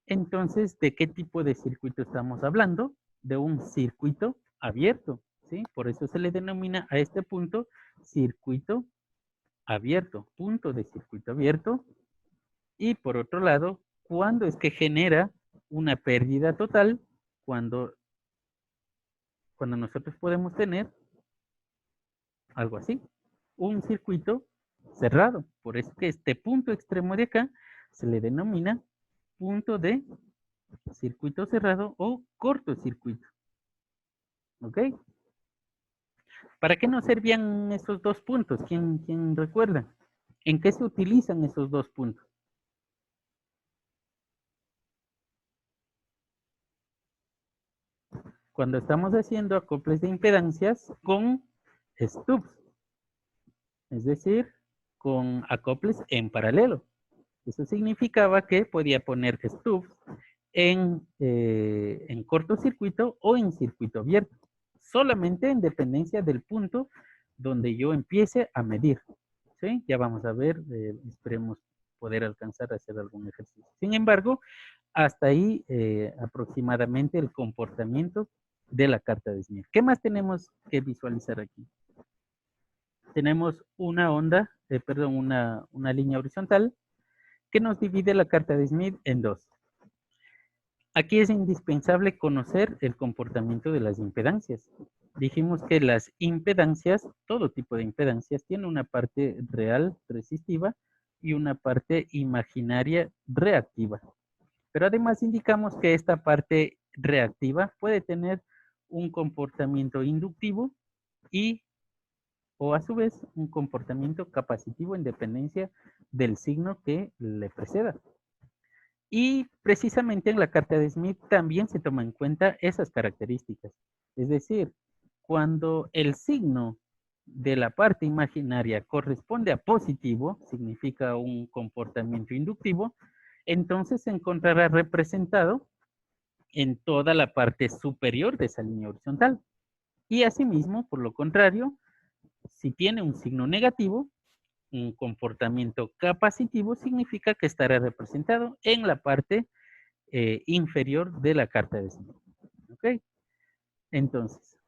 entonces, ¿de qué tipo de circuito estamos hablando? De un circuito abierto, ¿sí? Por eso se le denomina a este punto circuito abierto, punto de circuito abierto. Y por otro lado, ¿cuándo es que genera una pérdida total? Cuando nosotros podemos tener algo así, un circuito cerrado. Por eso que este punto extremo de acá se le denomina punto de circuito cerrado o cortocircuito. ¿Ok? ¿Para qué nos servían esos dos puntos? ¿Quién recuerda? ¿En qué se utilizan esos dos puntos? Cuando estamos haciendo acoples de impedancias con stubs, es decir, con acoples en paralelo. Eso significaba que podía poner stubs en cortocircuito o en circuito abierto, solamente en dependencia del punto donde yo empiece a medir. ¿Sí? Ya vamos a ver, esperemos poder alcanzar a hacer algún ejercicio. Sin embargo, hasta ahí aproximadamente el comportamiento de la carta de Smith. ¿Qué más tenemos que visualizar aquí? Tenemos una onda, perdón, una línea horizontal que nos divide la carta de Smith en dos. Aquí es indispensable conocer el comportamiento de las impedancias. Dijimos que las impedancias, todo tipo de impedancias, tiene una parte real resistiva y una parte imaginaria reactiva. Pero además indicamos que esta parte reactiva puede tener un comportamiento inductivo y o a su vez un comportamiento capacitivo en dependencia del signo que le preceda. Y precisamente en la carta de Smith también se toma en cuenta esas características. Es decir, cuando el signo de la parte imaginaria corresponde a positivo, significa un comportamiento inductivo, entonces se encontrará representado en toda la parte superior de esa línea horizontal. Y asimismo, por lo contrario, si tiene un signo negativo, un comportamiento capacitivo significa que estará representado en la parte inferior de la carta de Smith. ¿Ok? Entonces,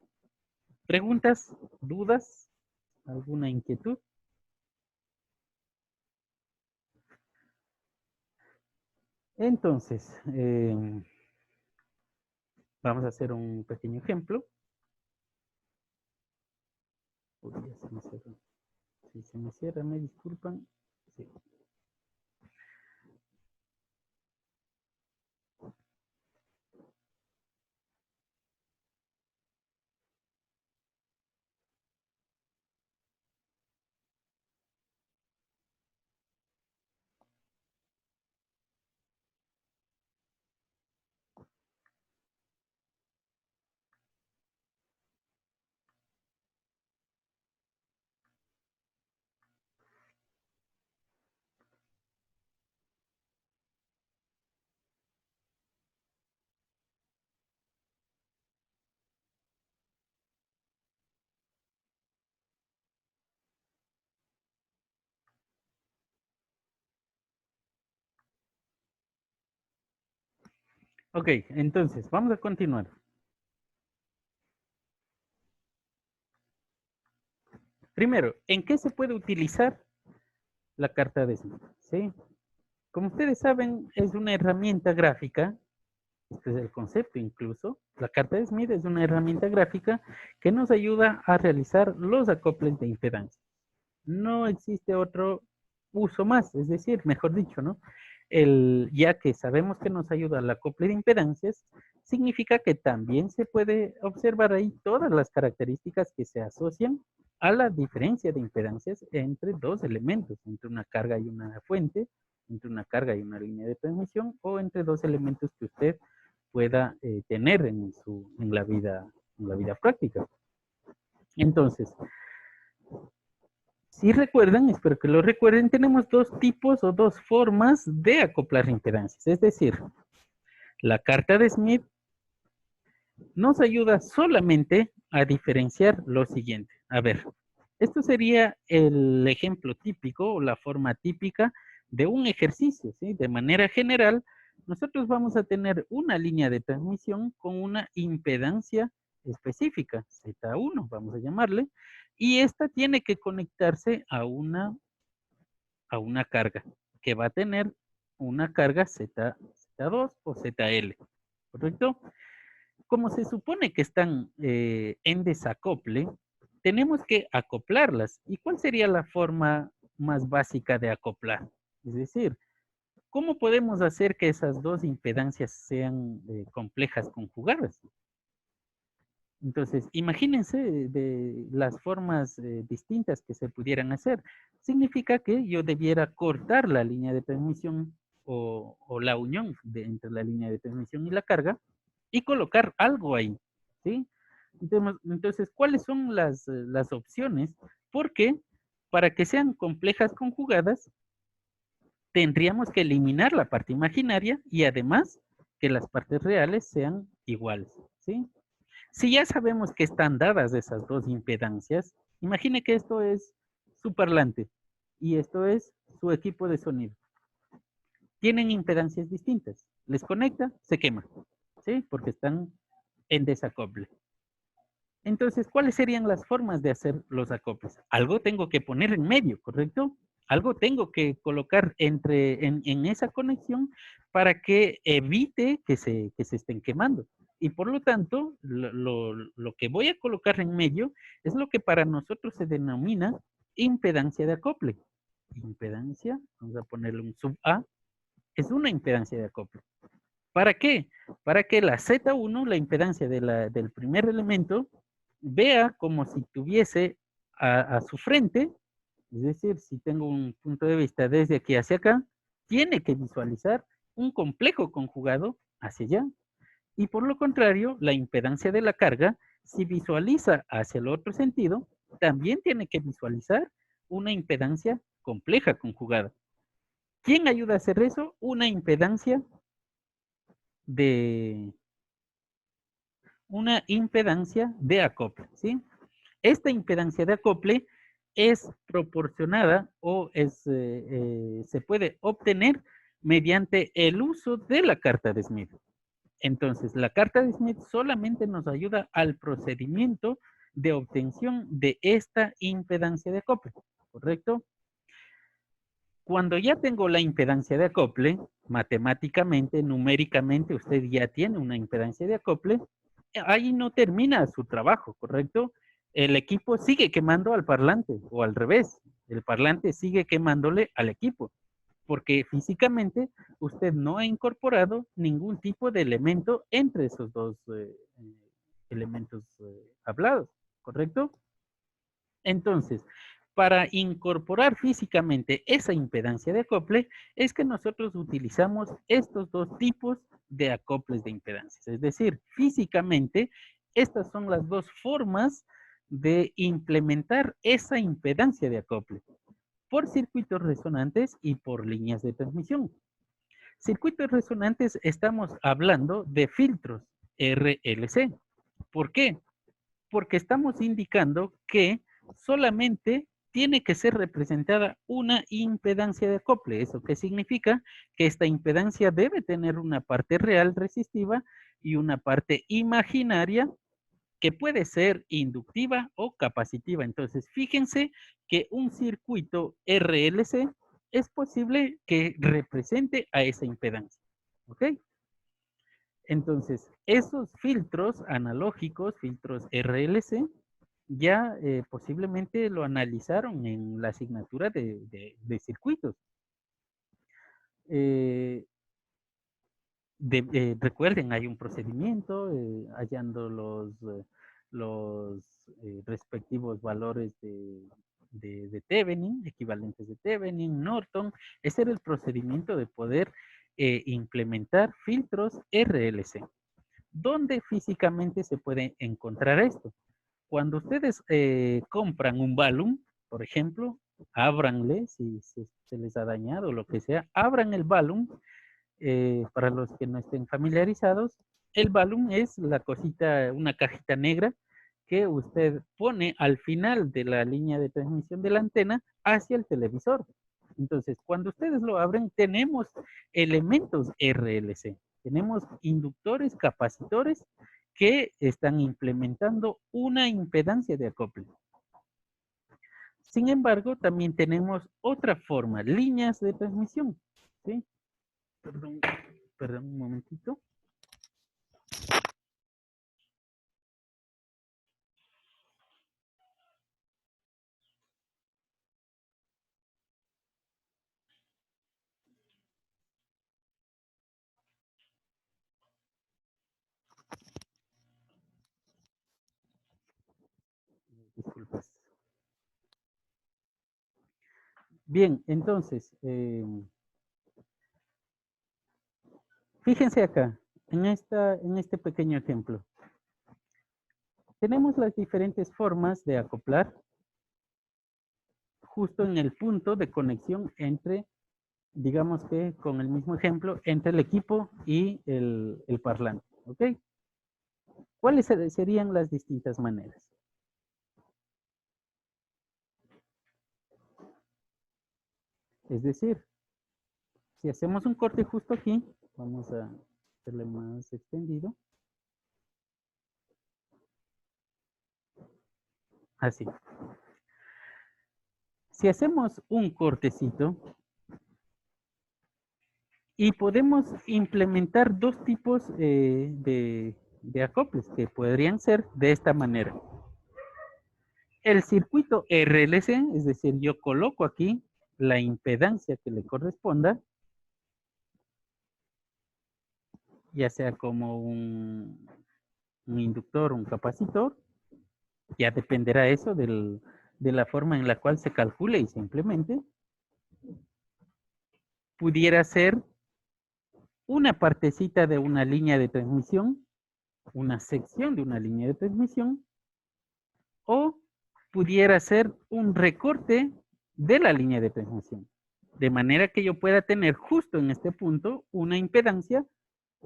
¿preguntas, dudas, alguna inquietud? Entonces, vamos a hacer un pequeño ejemplo. Uy, ya se me cerró. Si se me cierra, me disculpan. Sí. Ok, entonces, vamos a continuar. Primero, ¿en qué se puede utilizar la carta de Smith? ¿Sí? Como ustedes saben, es una herramienta gráfica, este es el concepto incluso. La carta de Smith es una herramienta gráfica que nos ayuda a realizar los acoples de impedancia. No existe otro uso más, es decir, mejor dicho, ¿no? Ya que sabemos que nos ayuda al acople de impedancias, significa que también se puede observar ahí todas las características que se asocian a la diferencia de impedancias entre dos elementos, entre una carga y una fuente, entre una carga y una línea de transmisión, o entre dos elementos que usted pueda tener en la vida práctica. Entonces, si recuerdan, espero que lo recuerden, tenemos dos tipos o dos formas de acoplar impedancias. Es decir, la carta de Smith nos ayuda solamente a diferenciar lo siguiente. A ver, esto sería el ejemplo típico o la forma típica de un ejercicio, ¿sí? De manera general, nosotros vamos a tener una línea de transmisión con una impedancia específica, Z1, vamos a llamarle, y esta tiene que conectarse a una carga, que va a tener una carga Z2 o ZL, ¿correcto? Como se supone que están en desacople, tenemos que acoplarlas. ¿Y cuál sería la forma más básica de acoplar? Es decir, ¿cómo podemos hacer que esas dos impedancias sean complejas conjugadas? Entonces, imagínense de las formas distintas que se pudieran hacer. Significa que yo debiera cortar la línea de transmisión o la unión entre la línea de transmisión y la carga y colocar algo ahí, ¿sí? Entonces, ¿cuáles son las opciones? Porque para que sean complejas conjugadas, tendríamos que eliminar la parte imaginaria y además que las partes reales sean iguales, ¿sí? Si ya sabemos que están dadas esas dos impedancias, imagine que esto es su parlante y esto es su equipo de sonido. Tienen impedancias distintas. Les conecta, se quema, ¿sí? Porque están en desacople. Entonces, ¿cuáles serían las formas de hacer los acoples? Algo tengo que poner en medio, ¿correcto? Algo tengo que colocar en esa conexión para que evite que se estén quemando. Y por lo tanto, lo que voy a colocar en medio es lo que para nosotros se denomina impedancia de acople. Impedancia, vamos a ponerle un sub A, es una impedancia de acople. ¿Para qué? Para que la Z1, la impedancia del primer elemento, vea como si tuviese a su frente, es decir, si tengo un punto de vista desde aquí hacia acá, tiene que visualizar un complejo conjugado hacia allá. Y por lo contrario, la impedancia de la carga, si visualiza hacia el otro sentido, también tiene que visualizar una impedancia compleja conjugada. ¿Quién ayuda a hacer eso? Una impedancia de acople, ¿sí? Esta impedancia de acople es proporcionada o se puede obtener mediante el uso de la carta de Smith. Entonces, la carta de Smith solamente nos ayuda al procedimiento de obtención de esta impedancia de acople, ¿correcto? Cuando ya tengo la impedancia de acople, matemáticamente, numéricamente, usted ya tiene una impedancia de acople, ahí no termina su trabajo, ¿correcto? El equipo sigue quemando al parlante, o al revés, el parlante sigue quemándole al equipo, porque físicamente usted no ha incorporado ningún tipo de elemento entre esos dos elementos hablados, ¿correcto? Entonces, para incorporar físicamente esa impedancia de acople, es que nosotros utilizamos estos dos tipos de acoples de impedancias. Es decir, físicamente, estas son las dos formas de implementar esa impedancia de acople, por circuitos resonantes y por líneas de transmisión. Circuitos resonantes, estamos hablando de filtros RLC. ¿Por qué? Porque estamos indicando que solamente tiene que ser representada una impedancia de acople. ¿Eso qué significa? Que esta impedancia debe tener una parte real resistiva y una parte imaginaria que puede ser inductiva o capacitiva. Entonces, fíjense que un circuito RLC es posible que represente a esa impedancia. ¿Ok? Entonces, esos filtros analógicos, filtros RLC, ya posiblemente lo analizaron en la asignatura de circuitos. Recuerden, hay un procedimiento hallando los respectivos valores de Thevenin, equivalentes de Thevenin, Norton. Ese era el procedimiento de poder implementar filtros RLC. ¿Dónde físicamente se puede encontrar esto? Cuando ustedes compran un balón, por ejemplo, ábranle, si se les ha dañado o lo que sea, abran el balón. Para los que no estén familiarizados, el balón es la cosita, una cajita negra que usted pone al final de la línea de transmisión de la antena hacia el televisor. Entonces, cuando ustedes lo abren, tenemos elementos RLC. Tenemos inductores, capacitores que están implementando una impedancia de acople. Sin embargo, también tenemos otra forma, líneas de transmisión. ¿Sí? Perdón un momentito. Disculpas. Bien, entonces, fíjense acá, en este pequeño ejemplo. Tenemos las diferentes formas de acoplar justo en el punto de conexión entre, digamos que con el mismo ejemplo, entre el equipo y el parlante. ¿Ok? ¿Cuáles serían las distintas maneras? Es decir, si hacemos un corte justo aquí, vamos a hacerle más extendido. Así. Si hacemos un cortecito y podemos implementar dos tipos de acoples que podrían ser de esta manera. El circuito RLC, es decir, yo coloco aquí la impedancia que le corresponda, ya sea como un inductor, un capacitor, ya dependerá eso de la forma en la cual se calcule y se implemente. Pudiera ser una partecita de una línea de transmisión, una sección de una línea de transmisión, o pudiera ser un recorte de la línea de transmisión. De manera que yo pueda tener justo en este punto una impedancia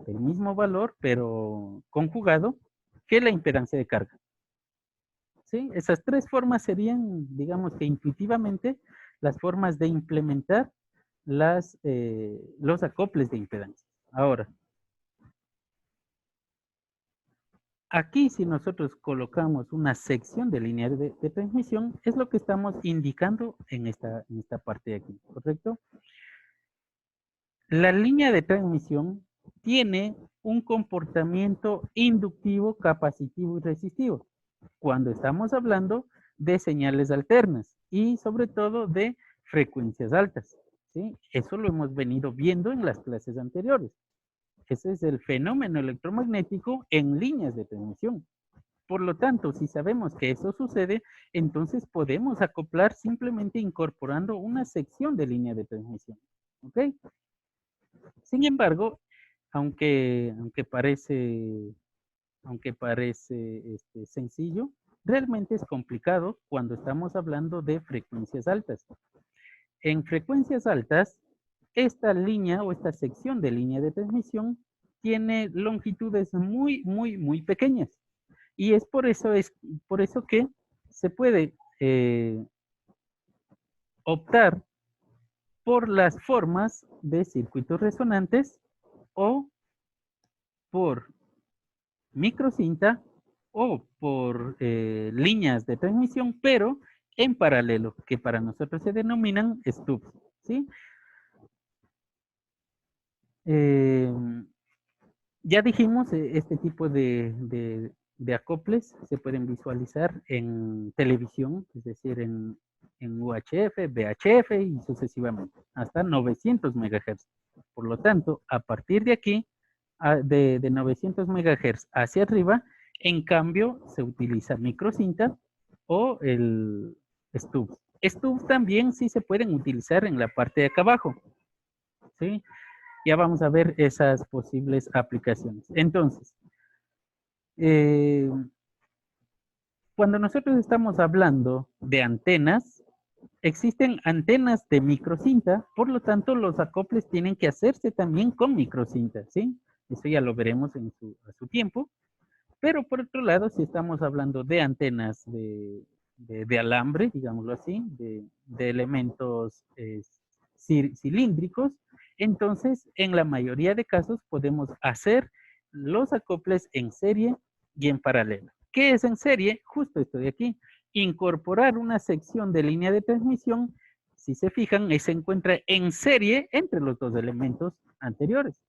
del mismo valor, pero conjugado, que la impedancia de carga. ¿Sí? Esas tres formas serían, digamos que intuitivamente, las formas de implementar los acoples de impedancia. Ahora, aquí si nosotros colocamos una sección de línea de transmisión, es lo que estamos indicando en esta parte de aquí, ¿correcto? La línea de transmisión tiene un comportamiento inductivo, capacitivo y resistivo. Cuando estamos hablando de señales alternas y sobre todo de frecuencias altas, ¿sí? Eso lo hemos venido viendo en las clases anteriores. Ese es el fenómeno electromagnético en líneas de transmisión. Por lo tanto, si sabemos que eso sucede, entonces podemos acoplar simplemente incorporando una sección de línea de transmisión. ¿Ok? Sin embargo, aunque parece sencillo, realmente es complicado cuando estamos hablando de frecuencias altas. En frecuencias altas, esta línea o esta sección de línea de transmisión tiene longitudes muy, muy, muy pequeñas. Y es por eso que se puede optar por las formas de circuitos resonantes o por microcinta o por líneas de transmisión, pero en paralelo, que para nosotros se denominan stubs. ¿sí? Ya dijimos, este tipo de acoples se pueden visualizar en televisión, es decir, en UHF, VHF y sucesivamente, hasta 900 MHz. Por lo tanto, a partir de aquí, de 900 MHz hacia arriba, en cambio, se utiliza microcinta o el stub. Stubs también sí se pueden utilizar en la parte de acá abajo, ¿sí? Ya vamos a ver esas posibles aplicaciones. Entonces, cuando nosotros estamos hablando de antenas, existen antenas de microcinta, por lo tanto los acoples tienen que hacerse también con microcinta, ¿sí? Eso ya lo veremos a su tiempo. Pero por otro lado, si estamos hablando de antenas de alambre, digámoslo así, de elementos cilíndricos, entonces en la mayoría de casos podemos hacer los acoples en serie y en paralelo. ¿Qué es en serie? Justo esto de aquí. Incorporar una sección de línea de transmisión, si se fijan, se encuentra en serie entre los dos elementos anteriores.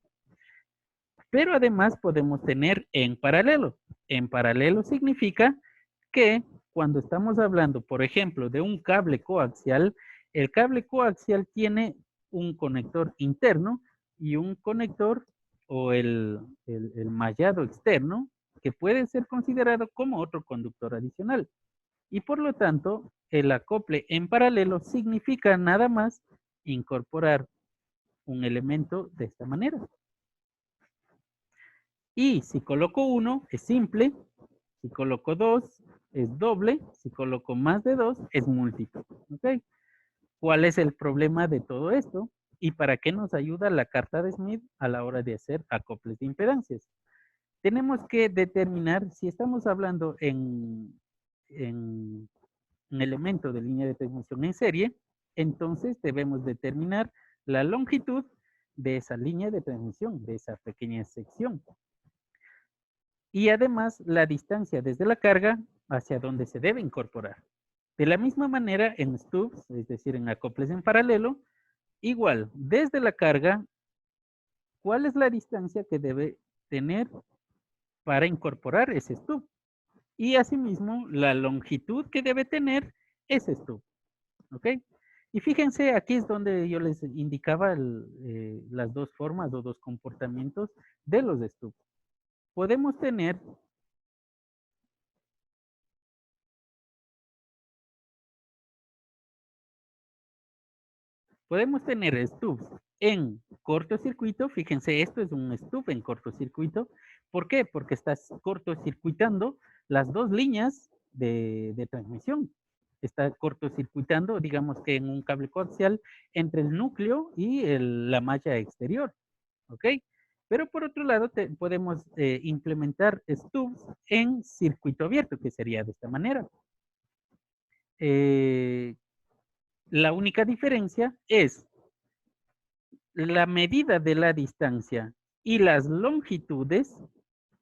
Pero además podemos tener en paralelo. En paralelo significa que cuando estamos hablando, por ejemplo, de un cable coaxial, el cable coaxial tiene un conector interno y un conector o el mallado externo que puede ser considerado como otro conductor adicional. Y por lo tanto, el acople en paralelo significa nada más incorporar un elemento de esta manera. Y si coloco 1 es simple, si coloco 2 es doble, si coloco más de 2 es múltiplo. ¿Ok? ¿Cuál es el problema de todo esto? ¿Y para qué nos ayuda la carta de Smith a la hora de hacer acoples de impedancias? Tenemos que determinar si estamos hablando en un elemento de línea de transmisión en serie, entonces debemos determinar la longitud de esa línea de transmisión, de esa pequeña sección. Y además la distancia desde la carga hacia donde se debe incorporar. De la misma manera en stubs, es decir, en acoples en paralelo, igual, desde la carga, ¿cuál es la distancia que debe tener para incorporar ese stub? Y asimismo, la longitud que debe tener ese stub. ¿Ok? Y fíjense, aquí es donde yo les indicaba las dos formas o dos comportamientos de los stubs. Podemos tener stubs en cortocircuito. Fíjense, esto es un stub en cortocircuito. ¿Por qué? Porque estás cortocircuitando las dos líneas de transmisión. Está cortocircuitando, digamos que en un cable coaxial, entre el núcleo y la malla exterior. ¿Ok? Pero por otro lado, podemos implementar stubs en circuito abierto, que sería de esta manera. La única diferencia es la medida de la distancia y las longitudes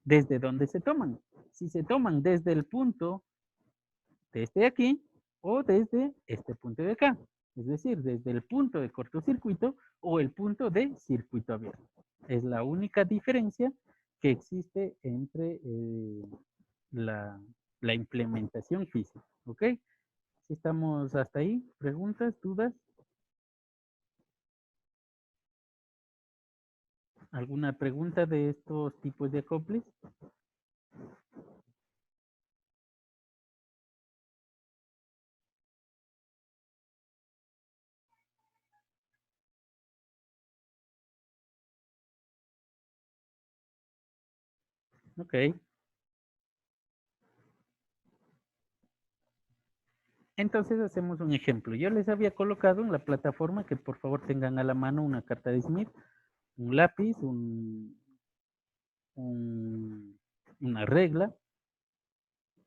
desde donde se toman. Si se toman desde el punto de este de aquí o desde este punto de acá. Es decir, desde el punto de cortocircuito o el punto de circuito abierto. Es la única diferencia que existe entre la implementación física. ¿Ok? Si estamos hasta ahí, ¿preguntas, dudas? ¿Alguna pregunta de estos tipos de acoples? Ok. Entonces hacemos un ejemplo. Yo les había colocado en la plataforma que por favor tengan a la mano una carta de Smith, un lápiz, una regla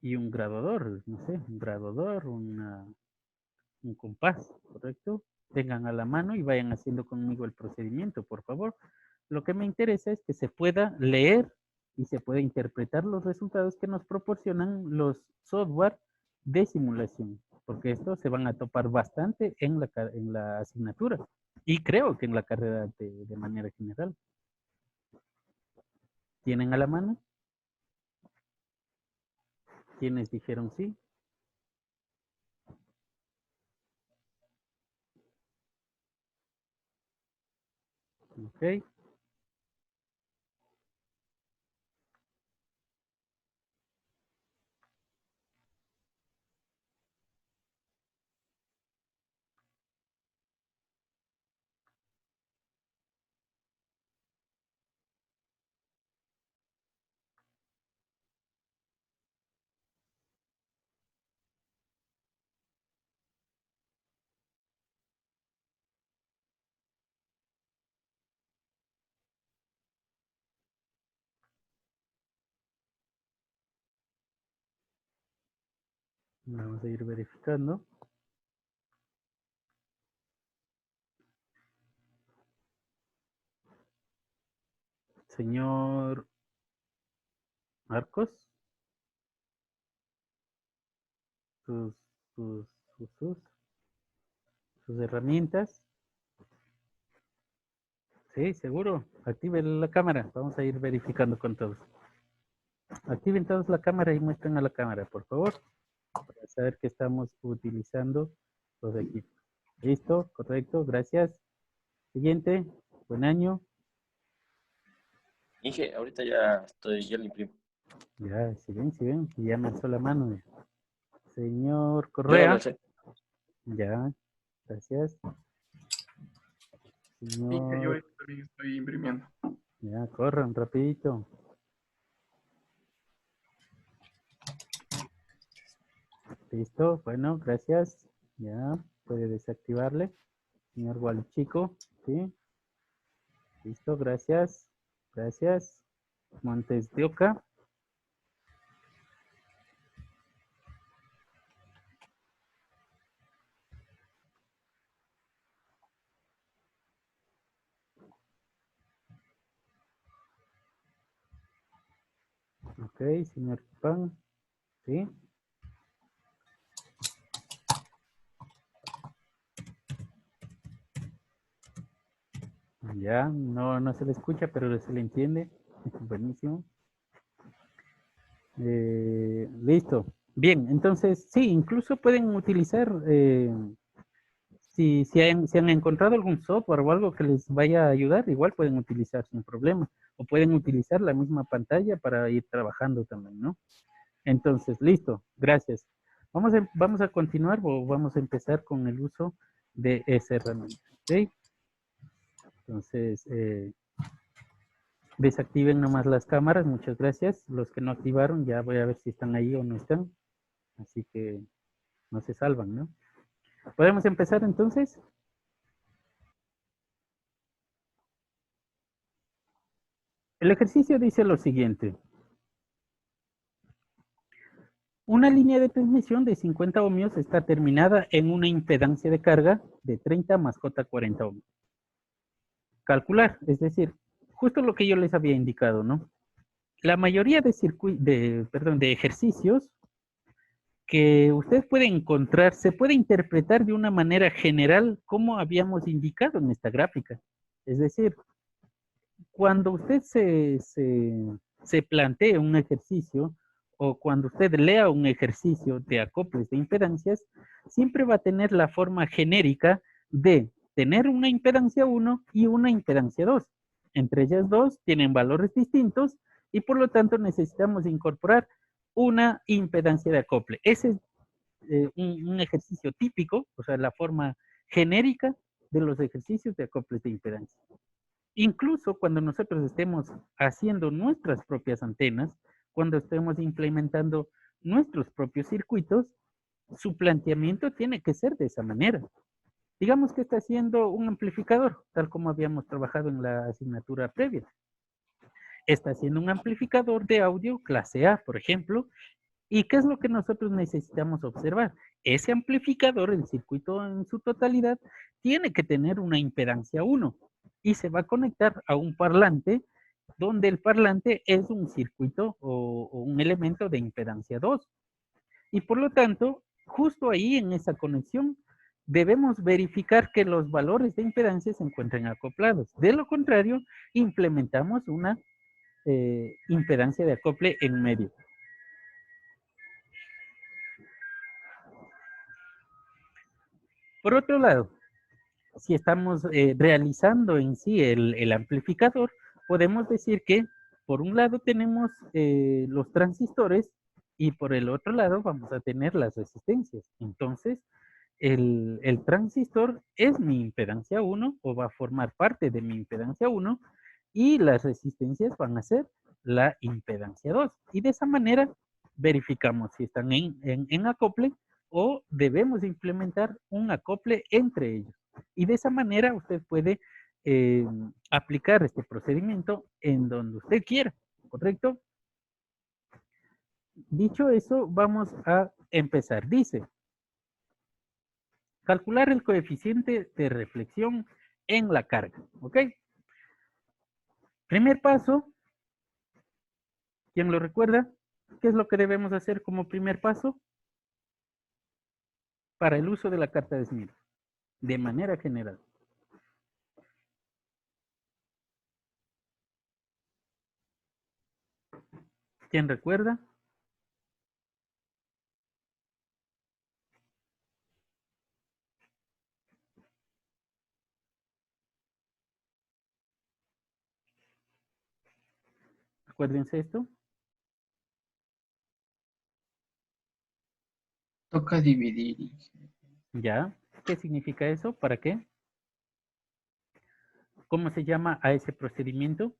y un graduador, no sé, un graduador, un compás, ¿correcto? Tengan a la mano y vayan haciendo conmigo el procedimiento, por favor. Lo que me interesa es que se pueda leer y se pueda interpretar los resultados que nos proporcionan los software de simulación. porque estos se van a topar bastante en la asignatura y creo que en la carrera de manera general. ¿Tienen a la mano? ¿Quiénes dijeron sí? Ok. Vamos a ir verificando. Señor Marcos, sus, sus, sus, sus, sus herramientas. Sí, seguro. Activen la cámara. Vamos a ir verificando con todos. Activen todos la cámara y muestren a la cámara, por favor, para saber que estamos utilizando los equipos. Listo, correcto, gracias. Siguiente, buen año. Inge, ahorita ya ya lo imprimo. Ya, si ven, y ya me alzó la mano. Señor Yo Correa. lo sé. Ya, gracias. Inge, yo Señor, también estoy imprimiendo. ya, corran rapidito. Listo, bueno, gracias. Ya, puede desactivarle. Señor Gualichico, ¿sí? Listo, gracias. Gracias. Montes de Oca. Ok, señor Pan. ¿Sí? Ya, no se le escucha, pero se le entiende. Buenísimo. Listo. Bien, entonces, sí, incluso pueden utilizar, si han encontrado algún software o algo que les vaya a ayudar, igual pueden utilizar sin problema. O pueden utilizar la misma pantalla para ir trabajando también, ¿no? Entonces, listo, gracias. Vamos a continuar o vamos a empezar con el uso de esa herramienta. ¿Ok? Entonces, desactiven nomás las cámaras, muchas gracias. Los que no activaron, ya voy a ver si están ahí o no están. Así que no se salvan, ¿no? ¿Podemos empezar entonces? El ejercicio dice lo siguiente. Una línea de transmisión de 50 ohmios está terminada en una impedancia de carga de 30 más J40 ohmios. Calcular, es decir, justo lo que yo les había indicado, ¿no? La mayoría de ejercicios que usted puede encontrar se puede interpretar de una manera general como habíamos indicado en esta gráfica. Es decir, cuando usted se plantee un ejercicio o cuando usted lea un ejercicio de acoples de impedancias, siempre va a tener la forma genérica de tener una impedancia 1 y una impedancia 2. Entre ellas dos tienen valores distintos y por lo tanto necesitamos incorporar una impedancia de acople. Ese es un ejercicio típico, o sea, la forma genérica de los ejercicios de acoples de impedancia. Incluso cuando nosotros estemos haciendo nuestras propias antenas, cuando estemos implementando nuestros propios circuitos, su planteamiento tiene que ser de esa manera. Digamos que está haciendo un amplificador, tal como habíamos trabajado en la asignatura previa. Está haciendo un amplificador de audio clase A, por ejemplo, ¿y qué es lo que nosotros necesitamos observar? Ese amplificador, el circuito en su totalidad, tiene que tener una impedancia 1 y se va a conectar a un parlante donde el parlante es un circuito o un elemento de impedancia 2. Y por lo tanto, justo ahí en esa conexión debemos verificar que los valores de impedancia se encuentren acoplados. De lo contrario, implementamos una impedancia de acople en medio. Por otro lado, si estamos realizando en sí el amplificador, podemos decir que por un lado tenemos los transistores y por el otro lado vamos a tener las resistencias. Entonces, el transistor es mi impedancia 1 o va a formar parte de mi impedancia 1 y las resistencias van a ser la impedancia 2. Y de esa manera verificamos si están en acople o debemos implementar un acople entre ellos. Y de esa manera usted puede aplicar este procedimiento en donde usted quiera, ¿correcto? Dicho eso, vamos a empezar. Dice, calcular el coeficiente de reflexión en la carga, ¿ok? Primer paso, ¿quién lo recuerda? ¿Qué es lo que debemos hacer como primer paso? Para el uso de la carta de Smith, de manera general. ¿Quién recuerda? Acuérdense esto. Toca dividir. ¿Ya? ¿Qué significa eso? ¿Para qué? ¿Cómo se llama a ese procedimiento?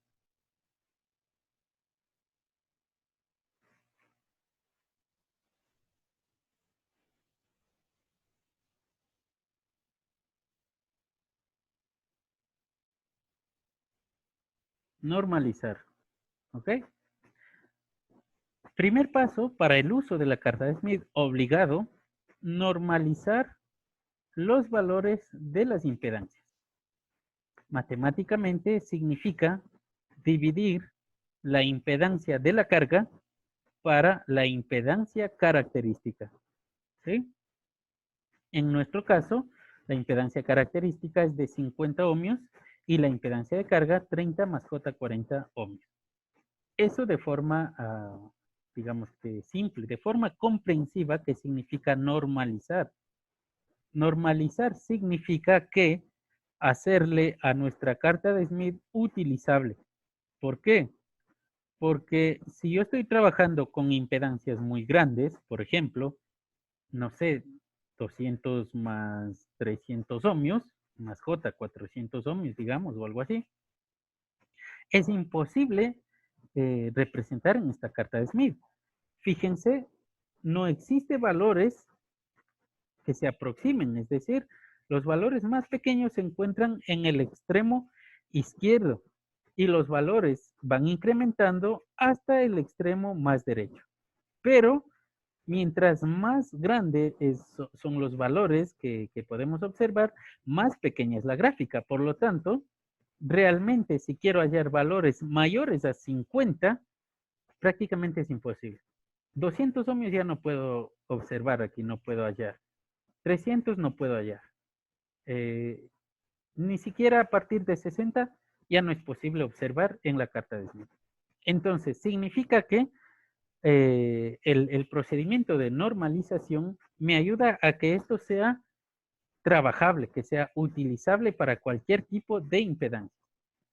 Normalizar. ¿Ok? Primer paso para el uso de la carta de Smith, obligado, normalizar los valores de las impedancias. Matemáticamente significa dividir la impedancia de la carga para la impedancia característica. ¿Sí? En nuestro caso, la impedancia característica es de 50 ohmios y la impedancia de carga 30 más J40 ohmios. Eso de forma, digamos que simple, de forma comprensiva, que significa normalizar. Normalizar significa que hacerle a nuestra carta de Smith utilizable. ¿Por qué? Porque si yo estoy trabajando con impedancias muy grandes, por ejemplo, no sé, 200 más 300 ohmios, más J 400 ohmios, digamos, o algo así, es imposible representar en esta carta de Smith. Fíjense, no existe valores que se aproximen, es decir, los valores más pequeños se encuentran en el extremo izquierdo y los valores van incrementando hasta el extremo más derecho. Pero mientras más grandes son los valores que podemos observar, más pequeña es la gráfica. Por lo tanto, realmente si quiero hallar valores mayores a 50, prácticamente es imposible. 200 ohmios ya no puedo observar aquí, no puedo hallar. 300 no puedo hallar. Ni siquiera a partir de 60 ya no es posible observar en la carta de Smith. Entonces, significa que el procedimiento de normalización me ayuda a que esto sea trabajable, que sea utilizable para cualquier tipo de impedancia.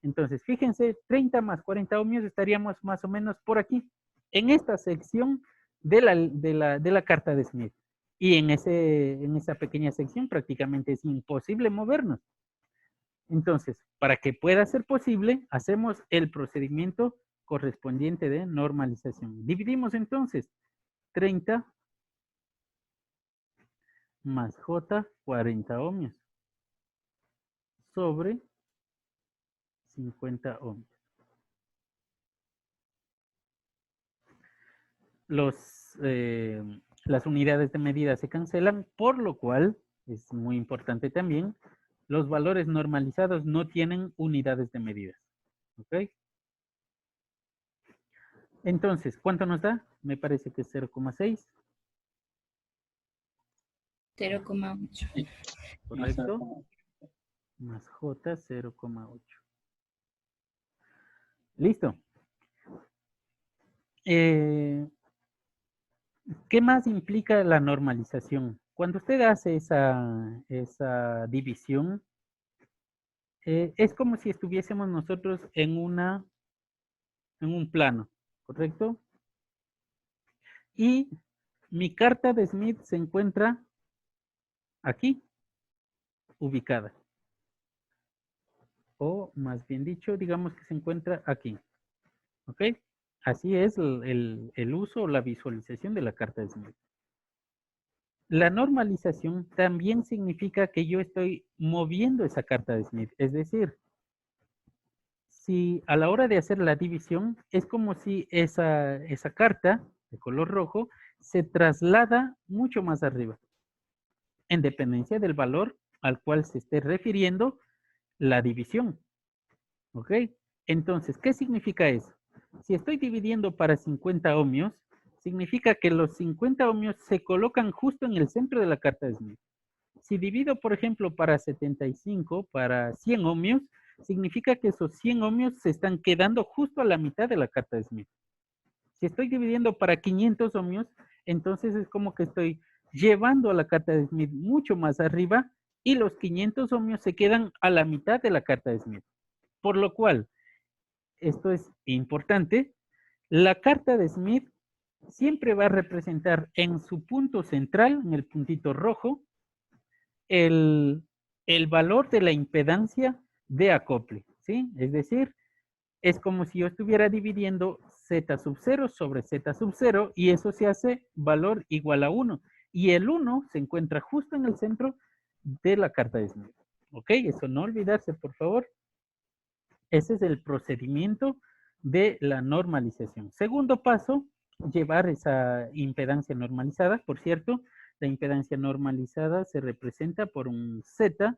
Entonces, fíjense, 30 más 40 ohmios estaríamos más o menos por aquí, en esta sección de la carta de Smith. Y en esa pequeña sección prácticamente es imposible movernos. Entonces, para que pueda ser posible, hacemos el procedimiento correspondiente de normalización. Dividimos entonces 30 más J 40 ohmios sobre 50 ohmios. Las unidades de medida se cancelan, por lo cual es muy importante también, los valores normalizados no tienen unidades de medida. ¿Ok? Entonces, ¿cuánto nos da? Me parece que es 0,6. 0,8. ¿correcto? Más J 0,8. Listo. ¿Qué más implica la normalización? Cuando usted hace esa división, es como si estuviésemos nosotros en un plano, ¿correcto? Y mi carta de Smith se encuentra aquí, ubicada. O más bien dicho, digamos que se encuentra aquí. ¿Ok? Así es el uso o la visualización de la carta de Smith. La normalización también significa que yo estoy moviendo esa carta de Smith. Es decir, si a la hora de hacer la división, es como si esa carta de color rojo se traslada mucho más arriba, en dependencia del valor al cual se esté refiriendo la división. ¿Ok? Entonces, ¿qué significa eso? Si estoy dividiendo para 50 ohmios, significa que los 50 ohmios se colocan justo en el centro de la carta de Smith. Si divido, por ejemplo, para 75, para 100 ohmios, significa que esos 100 ohmios se están quedando justo a la mitad de la carta de Smith. Si estoy dividiendo para 500 ohmios, entonces es como que estoy llevando a la carta de Smith mucho más arriba y los 500 ohmios se quedan a la mitad de la carta de Smith. Por lo cual, esto es importante, la carta de Smith siempre va a representar en su punto central, en el puntito rojo, el valor de la impedancia de acople, ¿sí? Es decir, es como si yo estuviera dividiendo Z sub 0 sobre Z sub 0 y eso se hace valor igual a 1. Y el 1 se encuentra justo en el centro de la carta de Smith. ¿Ok? Eso no olvidarse, por favor. Ese es el procedimiento de la normalización. Segundo paso, llevar esa impedancia normalizada. Por cierto, la impedancia normalizada se representa por un Z,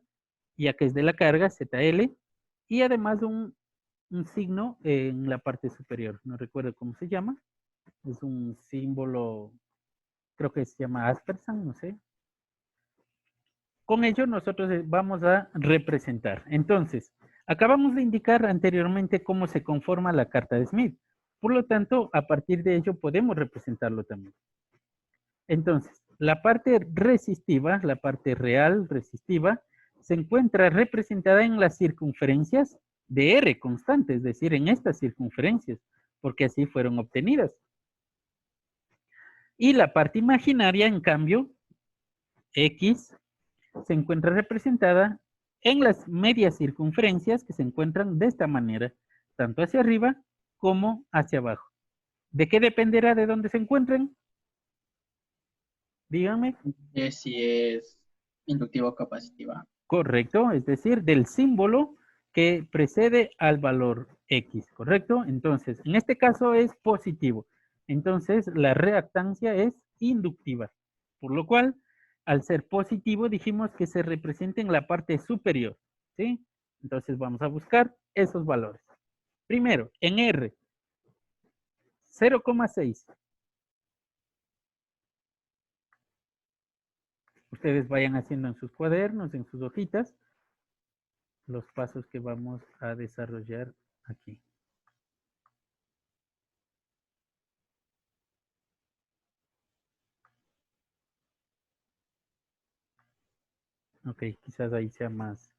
ya que es de la carga, ZL, y además un signo en la parte superior. No recuerdo cómo se llama. Es un símbolo, creo que se llama Aspersan, no sé. Con ello nosotros vamos a representar. Entonces, acabamos de indicar anteriormente cómo se conforma la carta de Smith. Por lo tanto, a partir de ello podemos representarlo también. Entonces, la parte resistiva, la parte real resistiva, se encuentra representada en las circunferencias de R constante, es decir, en estas circunferencias, porque así fueron obtenidas. Y la parte imaginaria, en cambio, X, se encuentra representada en las medias circunferencias que se encuentran de esta manera, tanto hacia arriba como hacia abajo. ¿De qué dependerá de dónde se encuentren? Díganme. Si es inductiva o capacitiva. Correcto, es decir, del símbolo que precede al valor X, ¿correcto? Entonces, en este caso es positivo. Entonces, la reactancia es inductiva. Por lo cual, al ser positivo, dijimos que se representa en la parte superior, ¿sí? Entonces, vamos a buscar esos valores. Primero, en R, 0,6. Ustedes vayan haciendo en sus cuadernos, en sus hojitas, los pasos que vamos a desarrollar aquí. Ok, quizás ahí sea más,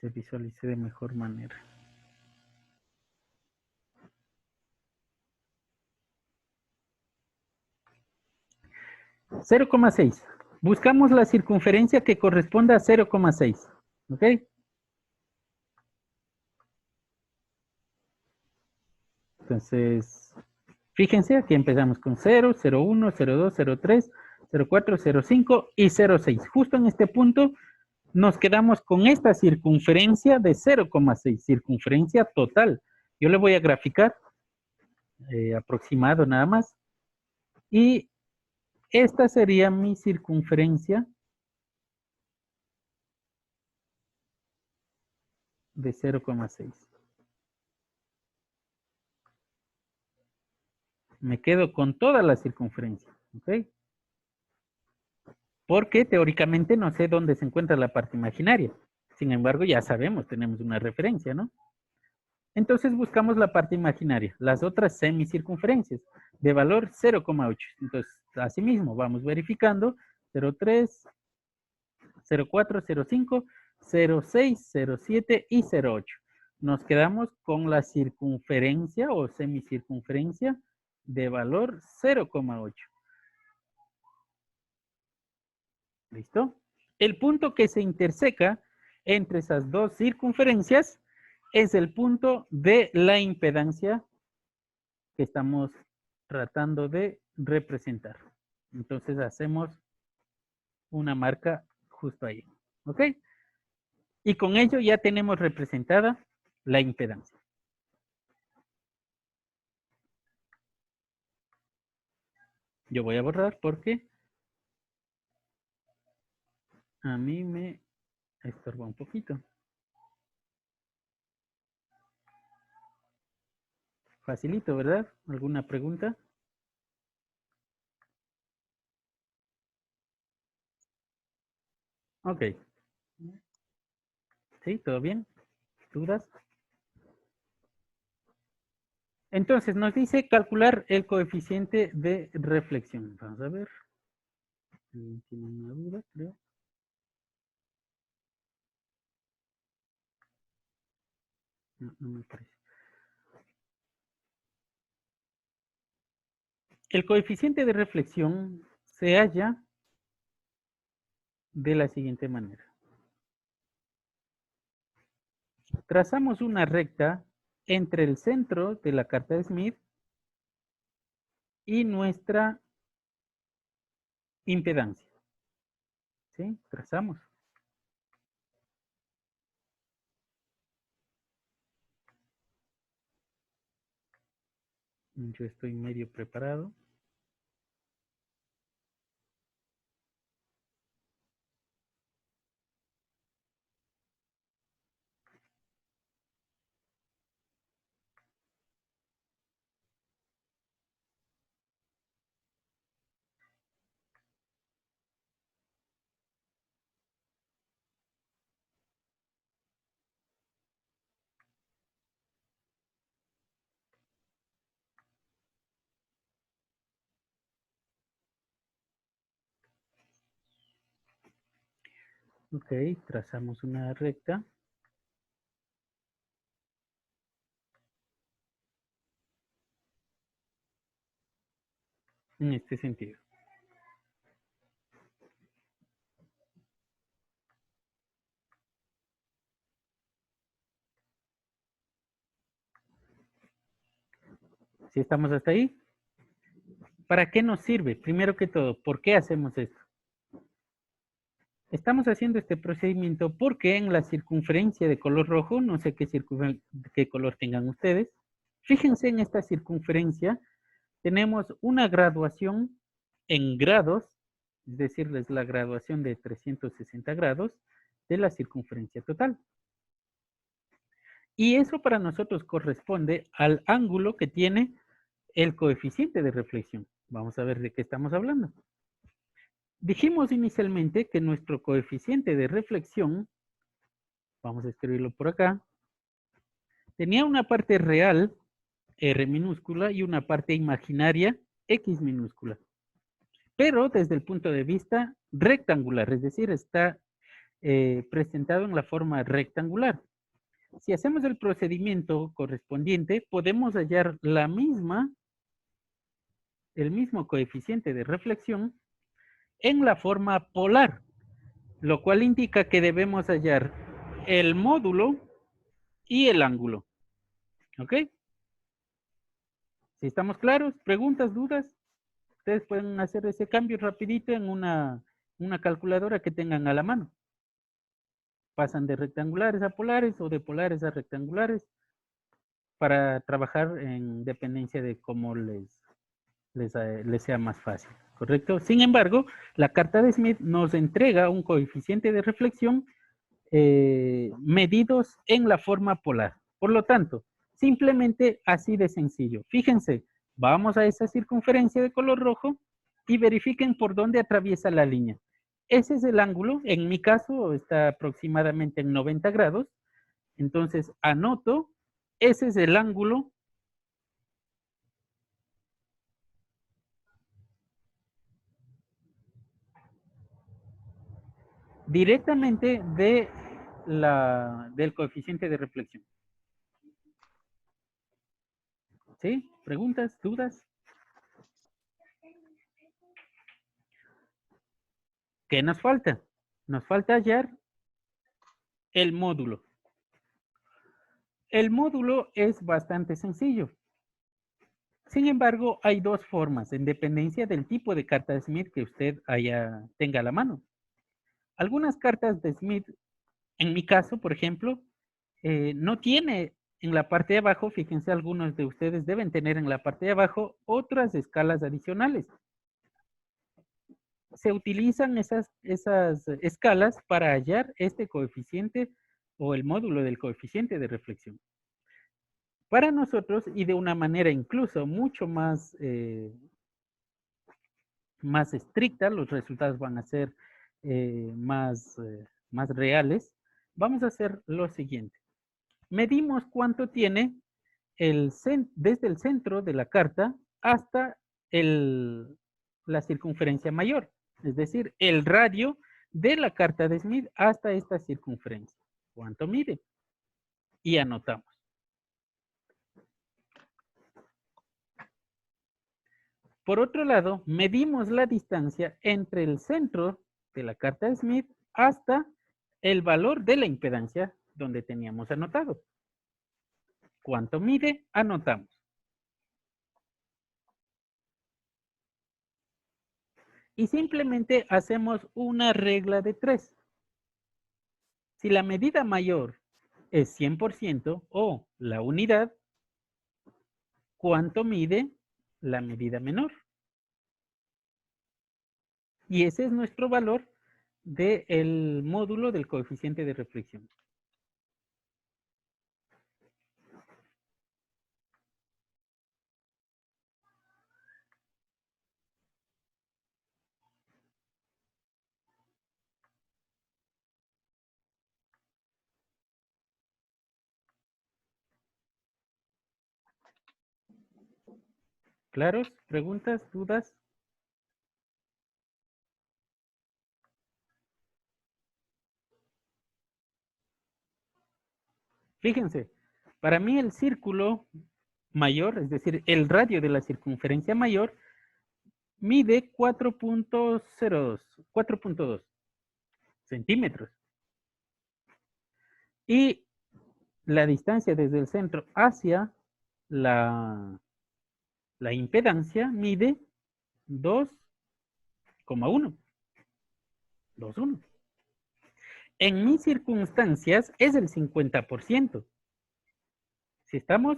se visualice de mejor manera. $0,6. Buscamos la circunferencia que corresponda a 0,6. ¿Ok? Entonces, fíjense, aquí empezamos con 0, 0,1, 0,2, 0,3, 0,4, 0,5 y 0,6. Justo en este punto nos quedamos con esta circunferencia de 0,6, circunferencia total. Yo le voy a graficar aproximado nada más. Y esta sería mi circunferencia de 0,6. Me quedo con toda la circunferencia, ¿ok? porque teóricamente no sé dónde se encuentra la parte imaginaria. Sin embargo, ya sabemos, tenemos una referencia, ¿no? Entonces buscamos la parte imaginaria, las otras semicircunferencias, de valor 0,8. Entonces, asimismo, vamos verificando 0,3, 0,4, 0,5, 0,6, 0,7 y 0,8. Nos quedamos con la circunferencia o semicircunferencia de valor 0,8. ¿Listo? El punto que se interseca entre esas dos circunferencias es el punto de la impedancia que estamos tratando de representar. Entonces hacemos una marca justo ahí. ¿Ok? Y con ello ya tenemos representada la impedancia. Yo voy a borrar porque a mí me estorba un poquito. Facilito, ¿verdad? ¿Alguna pregunta? Ok. ¿Sí? ¿Todo bien? ¿Dudas? Entonces nos dice calcular el coeficiente de reflexión. Vamos a ver. ¿Tiene una duda? Creo. No, no me parece. El coeficiente de reflexión se halla de la siguiente manera. Trazamos una recta entre el centro de la carta de Smith y nuestra impedancia. ¿Sí? Trazamos. Yo estoy medio preparado. Ok, trazamos una recta. En este sentido. ¿Sí estamos hasta ahí? ¿Para qué nos sirve? Primero que todo, ¿por qué hacemos esto? Estamos haciendo este procedimiento porque en la circunferencia de color rojo, no sé qué color tengan ustedes, fíjense en esta circunferencia, tenemos una graduación en grados, es decir, es la graduación de 360 grados de la circunferencia total. Y eso para nosotros corresponde al ángulo que tiene el coeficiente de reflexión. Vamos a ver de qué estamos hablando. Dijimos inicialmente que nuestro coeficiente de reflexión, vamos a escribirlo por acá, tenía una parte real, R minúscula, y una parte imaginaria, X minúscula. Pero desde el punto de vista rectangular, es decir, está presentado en la forma rectangular. Si hacemos el procedimiento correspondiente, podemos hallar el mismo coeficiente de reflexión en la forma polar, lo cual indica que debemos hallar el módulo y el ángulo. ¿Ok? Si estamos claros, preguntas, dudas, ustedes pueden hacer ese cambio rapidito en una calculadora que tengan a la mano. Pasan de rectangulares a polares o de polares a rectangulares para trabajar en dependencia de cómo les sea más fácil, ¿correcto? Sin embargo, la carta de Smith nos entrega un coeficiente de reflexión medidos en la forma polar. Por lo tanto, simplemente así de sencillo. Fíjense, vamos a esa circunferencia de color rojo y verifiquen por dónde atraviesa la línea. Ese es el ángulo. En mi caso está aproximadamente en 90 grados. Entonces anoto, ese es el ángulo directamente del coeficiente de reflexión. ¿Sí? ¿Preguntas? ¿Dudas? ¿Qué nos falta? Nos falta hallar el módulo. El módulo es bastante sencillo. Sin embargo, hay dos formas, en dependencia del tipo de carta de Smith que usted tenga a la mano. Algunas cartas de Smith, en mi caso, por ejemplo, no tiene en la parte de abajo, fíjense, algunos de ustedes deben tener en la parte de abajo otras escalas adicionales. Se utilizan esas escalas para hallar este coeficiente o el módulo del coeficiente de reflexión. Para nosotros, y de una manera incluso mucho más estricta, los resultados van a ser más reales, vamos a hacer lo siguiente. Medimos cuánto tiene desde el centro de la carta hasta la circunferencia mayor, es decir, el radio de la carta de Smith hasta esta circunferencia. ¿Cuánto mide? Y anotamos. Por otro lado, medimos la distancia entre el centro de la carta de Smith hasta el valor de la impedancia donde teníamos anotado. ¿Cuánto mide? Anotamos. Y simplemente hacemos una regla de 3. Si la medida mayor es 100% o la unidad, ¿cuánto mide la medida menor? Y ese es nuestro valor del módulo del coeficiente de reflexión. ¿Claros? ¿Preguntas? ¿Dudas? Fíjense, para mí el círculo mayor, es decir, el radio de la circunferencia mayor, mide 4.2 centímetros. Y la distancia desde el centro hacia la impedancia mide 2,1. 2,1. En mis circunstancias es el 50%. Si estamos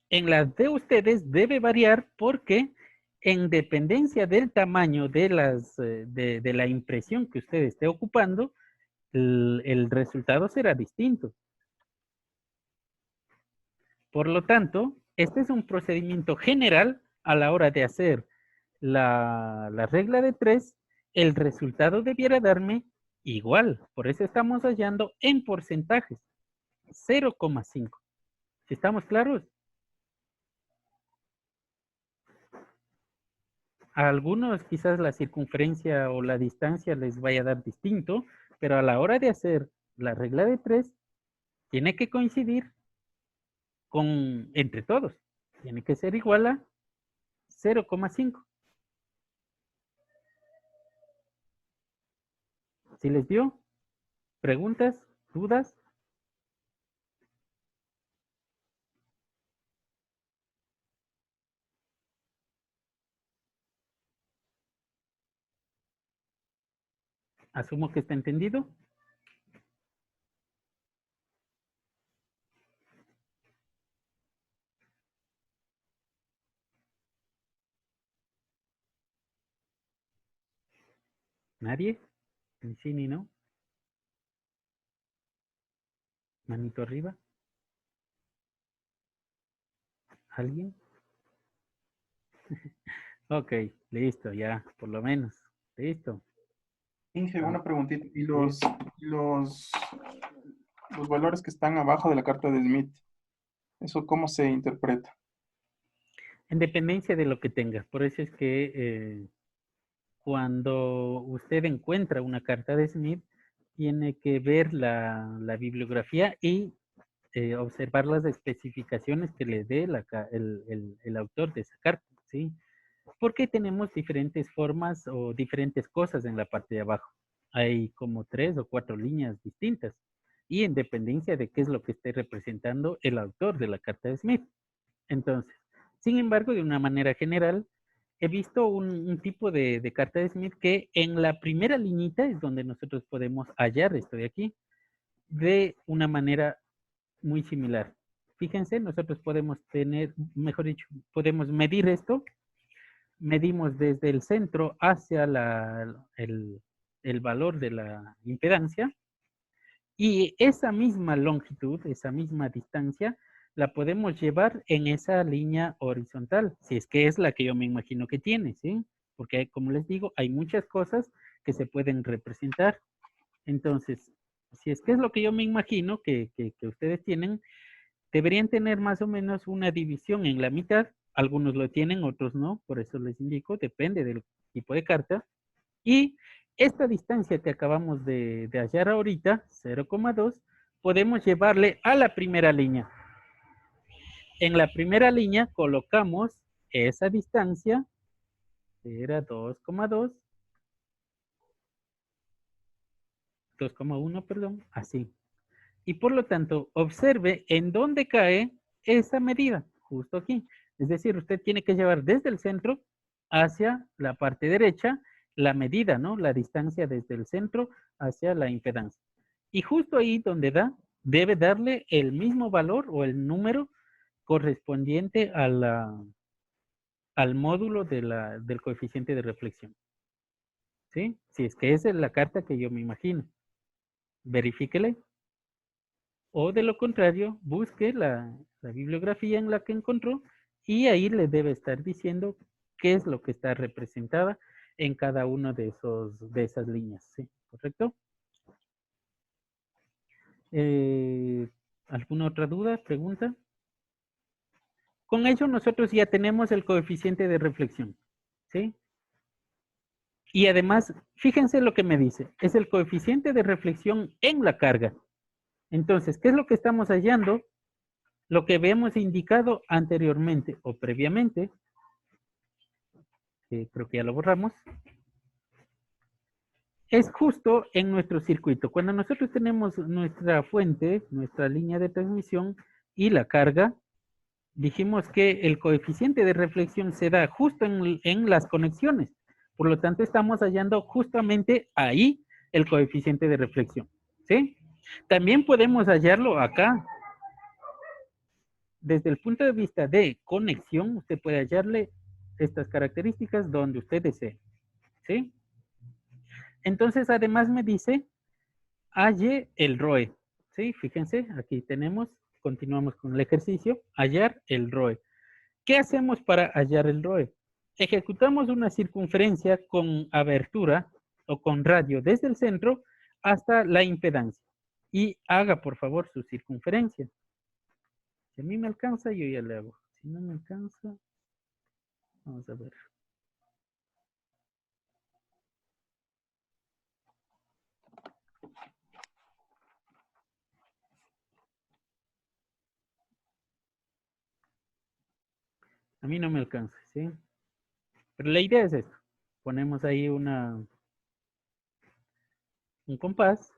en las de ustedes debe variar porque en dependencia del tamaño de la impresión que usted esté ocupando, el resultado será distinto. Por lo tanto, este es un procedimiento general a la hora de hacer la regla de 3, el resultado debiera darme igual. Por eso estamos hallando en porcentajes, 0,5. ¿Sí estamos claros? A algunos quizás la circunferencia o la distancia les vaya a dar distinto, pero a la hora de hacer la regla de 3, tiene que coincidir entre todos. Tiene que ser igual a 0,5. ¿Sí les dio? ¿Preguntas? ¿Dudas? Asumo que está entendido. ¿Nadie? Ni sí ni no. Manito arriba. ¿Alguien? Ok, listo, ya, por lo menos. Listo. Inge, una preguntita. ¿Y Sí. los valores que están abajo de la carta de Smith, eso cómo se interpreta? En dependencia de lo que tenga. Por eso es que cuando usted encuentra una carta de Smith, tiene que ver la bibliografía y observar las especificaciones que le dé el autor de esa carta, ¿sí? Porque tenemos diferentes formas o diferentes cosas en la parte de abajo. Hay como 3 o 4 líneas distintas y en dependencia de qué es lo que esté representando el autor de la carta de Smith. Entonces, sin embargo, de una manera general, he visto un tipo de carta de Smith que en la primera liñita es donde nosotros podemos hallar esto de aquí de una manera muy similar. Fíjense, nosotros podemos tener, mejor dicho, podemos medir esto. Medimos desde el centro hacia el valor de la impedancia y esa misma longitud, esa misma distancia, la podemos llevar en esa línea horizontal, si es que es la que yo me imagino que tiene, ¿sí? Porque como les digo, hay muchas cosas que se pueden representar. Entonces, si es que es lo que yo me imagino que ustedes tienen, deberían tener más o menos una división en la mitad. Algunos lo tienen, otros no, por eso les indico, depende del tipo de carta. Y esta distancia que acabamos de hallar ahorita, 0,2, podemos llevarle a la primera línea. En la primera línea colocamos esa distancia, que era 2,2, 2,1, perdón, así. Y por lo tanto, observe en dónde cae esa medida, justo aquí. Es decir, usted tiene que llevar desde el centro hacia la parte derecha la medida, ¿no? La distancia desde el centro hacia la impedancia. Y justo ahí donde da, debe darle el mismo valor o el número correspondiente al módulo del coeficiente de reflexión. ¿Sí? Si es que esa es la carta que yo me imagino. Verifíquele. O de lo contrario, busque la bibliografía en la que encontró y ahí le debe estar diciendo qué es lo que está representada en cada una de esas líneas, ¿sí? ¿Correcto? Eh, ¿Alguna otra duda, pregunta? Con ello nosotros ya tenemos el coeficiente de reflexión, ¿sí? Y además, fíjense lo que me dice, es el coeficiente de reflexión en la carga. Entonces, ¿qué es lo que estamos hallando? Lo que habíamos indicado anteriormente o previamente, que creo que ya lo borramos, es justo en nuestro circuito. Cuando nosotros tenemos nuestra fuente, nuestra línea de transmisión y la carga, dijimos que el coeficiente de reflexión se da justo en las conexiones. Por lo tanto, estamos hallando justamente ahí el coeficiente de reflexión. ¿Sí? También podemos hallarlo acá. Desde el punto de vista de conexión, usted puede hallarle estas características donde usted desee. ¿Sí? Entonces, además me dice, halle el ROE. ¿Sí? Fíjense, aquí tenemos, continuamos con el ejercicio, hallar el ROE. ¿Qué hacemos para hallar el ROE? Ejecutamos una circunferencia con abertura o con radio desde el centro hasta la impedancia. Y haga, por favor, su circunferencia. Si a mí me alcanza, yo ya le hago. Si no me alcanza, vamos a ver. A mí no me alcanza, ¿sí? Pero la idea es esto. Ponemos ahí un compás.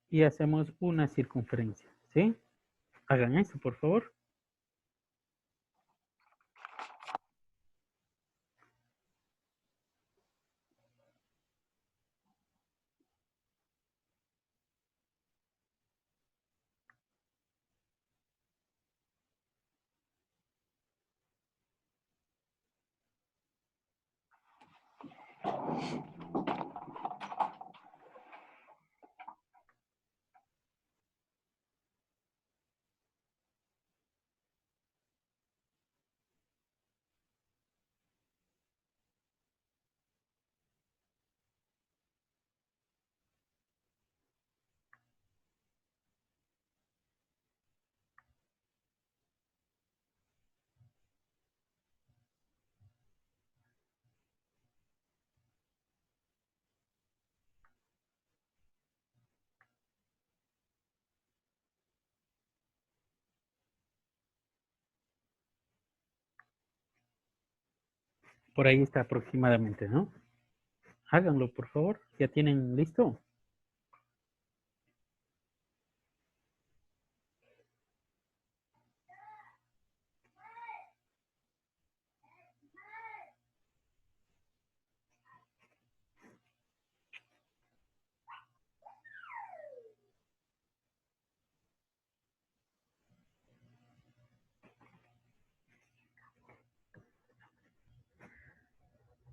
Y hacemos una circunferencia, ¿sí? Hagan eso, por favor. Por ahí está aproximadamente, ¿no? Háganlo, por favor. ¿Ya tienen listo?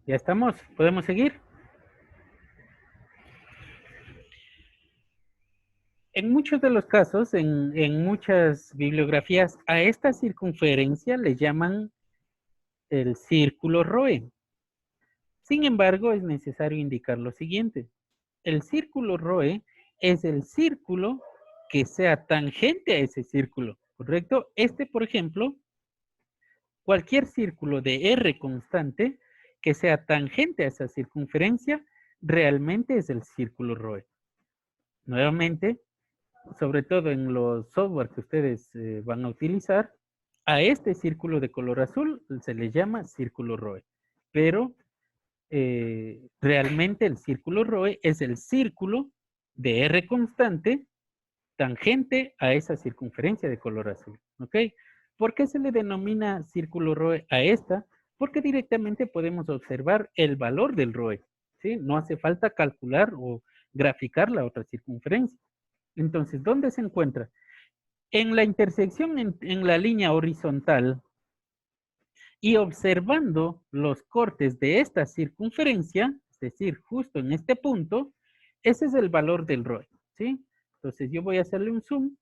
¿Ya estamos? ¿Podemos seguir? En muchos de los casos, en muchas bibliografías, a esta circunferencia le llaman el círculo ROE. Sin embargo, es necesario indicar lo siguiente. El círculo ROE es el círculo que sea tangente a ese círculo, ¿correcto? Este, por ejemplo, cualquier círculo de R constante que sea tangente a esa circunferencia, realmente es el círculo ROE. Nuevamente, sobre todo en los software que ustedes van a utilizar, a este círculo de color azul se le llama círculo ROE. Pero realmente el círculo ROE es el círculo de R constante tangente a esa circunferencia de color azul. ¿Ok? ¿Por qué se le denomina círculo ROE a esta? Porque directamente podemos observar el valor del ROE. ¿Sí? No hace falta calcular o graficar la otra circunferencia. Entonces, ¿dónde se encuentra? En la intersección en la línea horizontal y observando los cortes de esta circunferencia, es decir, justo en este punto, ese es el valor del ROE, ¿sí? Entonces yo voy a hacerle un zoom,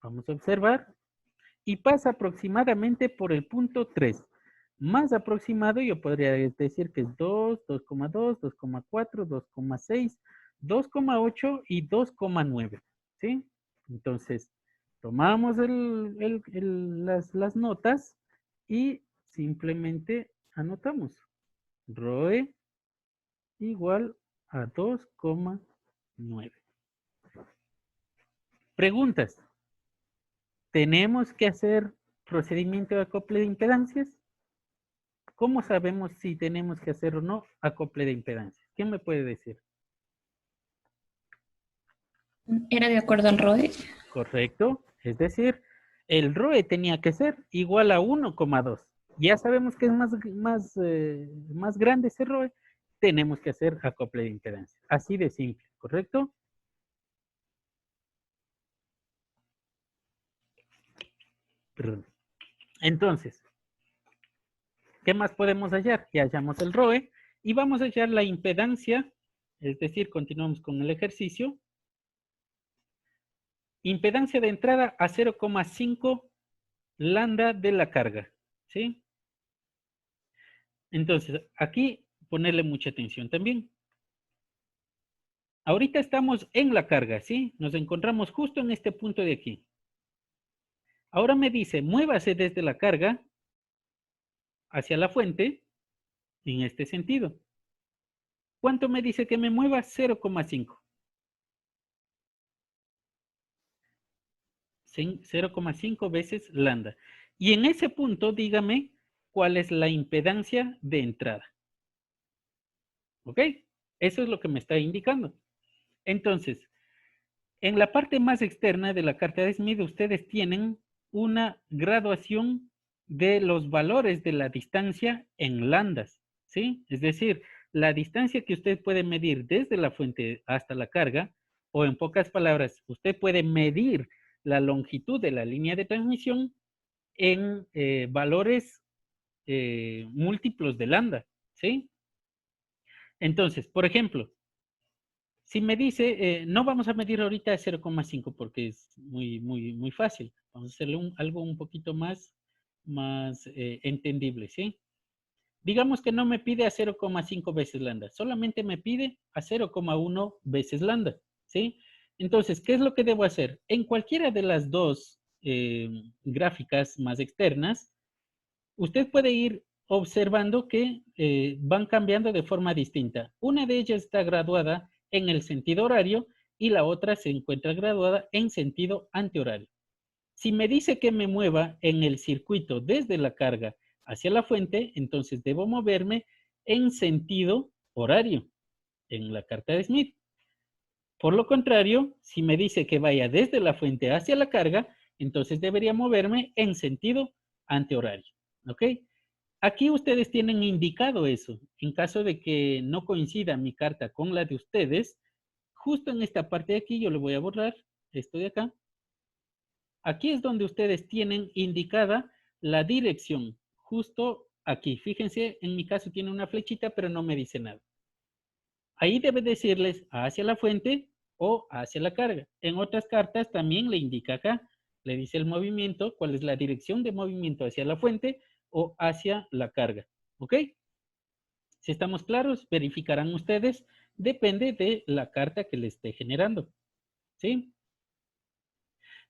vamos a observar, y pasa aproximadamente por el punto 3. Más aproximado yo podría decir que es 2, 2,2, 2,4, 2,6, 2,8 y 2,9, ¿sí? Entonces, tomamos las notas y simplemente anotamos ROE igual a 2,9. Preguntas. ¿Tenemos que hacer procedimiento de acople de impedancias? ¿Cómo sabemos si tenemos que hacer o no acople de impedancias? ¿Quién me puede decir? Era de acuerdo al ROE. Correcto. Es decir, el ROE tenía que ser igual a 1,2. Ya sabemos que es más grande ese ROE. Tenemos que hacer acople de impedancia. Así de simple, ¿correcto? Perdón. Entonces, ¿qué más podemos hallar? Ya hallamos el ROE y vamos a hallar la impedancia, es decir, continuamos con el ejercicio. Impedancia de entrada a 0,5 lambda de la carga, ¿sí? Entonces, aquí ponerle mucha atención también. Ahorita estamos en la carga, ¿sí? Nos encontramos justo en este punto de aquí. Ahora me dice, muévase desde la carga hacia la fuente en este sentido. ¿Cuánto me dice que me mueva? 0,5. 0,5 veces lambda. Y en ese punto, dígame cuál es la impedancia de entrada. ¿Ok? Eso es lo que me está indicando. Entonces, en la parte más externa de la carta de Smith, ustedes tienen una graduación de los valores de la distancia en lambdas, ¿sí? Es decir, la distancia que usted puede medir desde la fuente hasta la carga, o en pocas palabras, usted puede medir la longitud de la línea de transmisión en valores múltiplos de lambda, ¿sí? Entonces, por ejemplo, si me dice, no vamos a medir ahorita 0,5 porque es muy fácil. Vamos a hacerle algo un poquito más entendible, ¿sí? Digamos que no me pide a 0,5 veces lambda, solamente me pide a 0,1 veces lambda, ¿sí? Entonces, ¿qué es lo que debo hacer? En cualquiera de las dos gráficas más externas, usted puede ir observando que van cambiando de forma distinta. Una de ellas está graduada en el sentido horario y la otra se encuentra graduada en sentido antihorario. Si me dice que me mueva en el circuito desde la carga hacia la fuente, entonces debo moverme en sentido horario, en la carta de Smith. Por lo contrario, si me dice que vaya desde la fuente hacia la carga, entonces debería moverme en sentido antihorario. ¿Ok? Aquí ustedes tienen indicado eso. En caso de que no coincida mi carta con la de ustedes, justo en esta parte de aquí yo le voy a borrar esto de acá. Aquí es donde ustedes tienen indicada la dirección, justo aquí. Fíjense, en mi caso tiene una flechita, pero no me dice nada. Ahí debe decirles hacia la fuente o hacia la carga. En otras cartas también le indica acá, le dice el movimiento, cuál es la dirección de movimiento hacia la fuente o hacia la carga. ¿Ok? Si estamos claros, verificarán ustedes, depende de la carta que le esté generando. ¿Sí?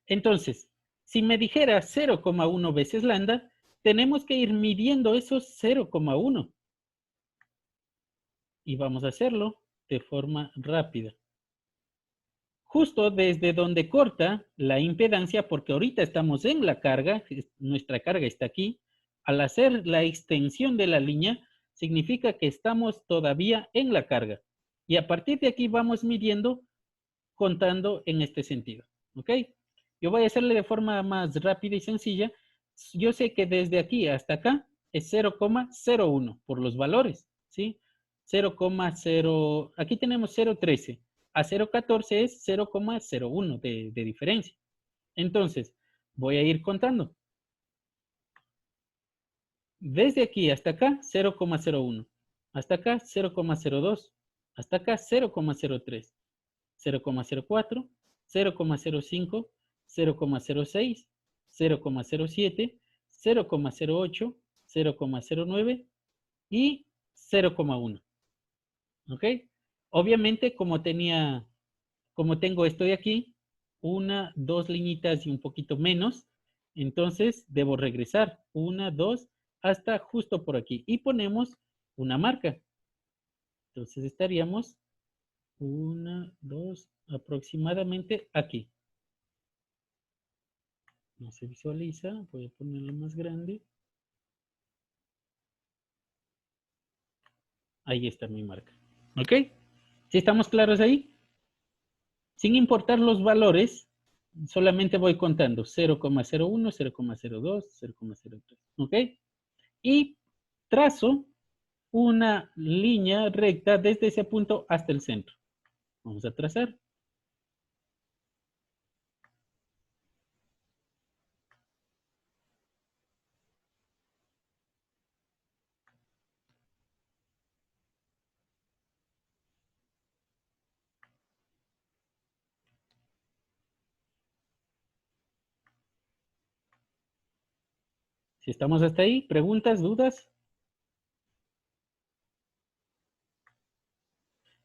Entonces, si me dijera 0,1 veces lambda, tenemos que ir midiendo esos 0,1. Y vamos a hacerlo de forma rápida. Justo desde donde corta la impedancia, porque ahorita estamos en la carga, nuestra carga está aquí, al hacer la extensión de la línea, significa que estamos todavía en la carga. Y a partir de aquí vamos midiendo, contando en este sentido. ¿Ok? Yo voy a hacerle de forma más rápida y sencilla. Yo sé que desde aquí hasta acá es 0,01 por los valores, ¿sí? 0,0, aquí tenemos 0,13. A 0,14 es 0,01 de diferencia. Entonces, voy a ir contando. Desde aquí hasta acá, 0,01. Hasta acá, 0,02. Hasta acá, 0,03. 0,04, 0,05, 0,06, 0,07, 0,08, 0,09 y 0,1. ¿Ok? Obviamente, como tengo esto de aquí, una, dos liñitas y un poquito menos, entonces debo regresar. Una, dos, hasta justo por aquí. Y ponemos una marca. Entonces estaríamos 1, 2, aproximadamente aquí. No se visualiza, voy a ponerlo más grande. Ahí está mi marca. ¿Ok? ¿Sí estamos claros ahí? Sin importar los valores, solamente voy contando 0,01, 0,02, 0,03. ¿Ok? Y trazo una línea recta desde ese punto hasta el centro. Vamos a trazar. Si estamos hasta ahí, ¿preguntas, dudas?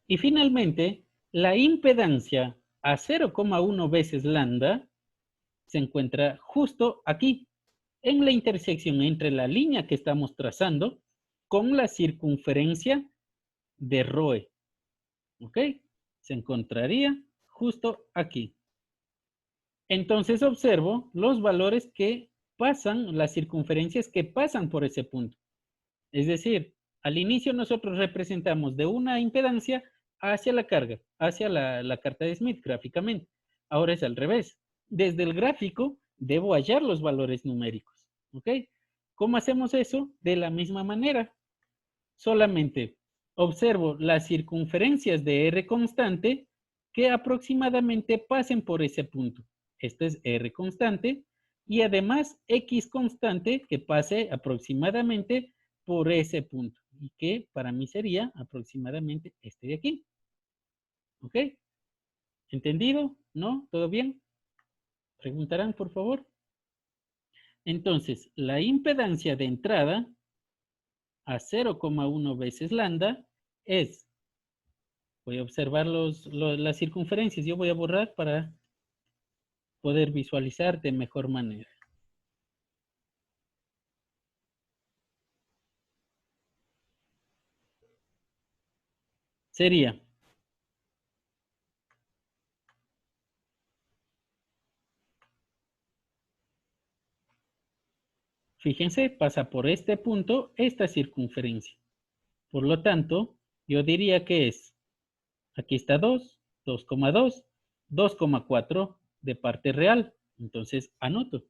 Y finalmente, la impedancia a 0,1 veces lambda se encuentra justo aquí, en la intersección entre la línea que estamos trazando con la circunferencia de Roe. ¿Ok? Se encontraría justo aquí. Entonces observo los valores que pasan, las circunferencias que pasan por ese punto. Es decir, al inicio nosotros representamos de una impedancia hacia la carga, hacia la carta de Smith gráficamente. Ahora es al revés. Desde el gráfico debo hallar los valores numéricos. ¿Ok? ¿Cómo hacemos eso? De la misma manera. Solamente observo las circunferencias de R constante que aproximadamente pasen por ese punto. Este es R constante y además X constante que pase aproximadamente por ese punto. Y que para mí sería aproximadamente este de aquí. ¿Ok? ¿Entendido? ¿No? ¿Todo bien? Preguntarán, por favor. Entonces, la impedancia de entrada a 0,1 veces lambda es, voy a observar las circunferencias, yo voy a borrar para poder visualizar de mejor manera. Sería fíjense, pasa por este punto esta circunferencia. Por lo tanto, yo diría que es, aquí está 2, 2,2, 2,4 de parte real. Entonces, anoto.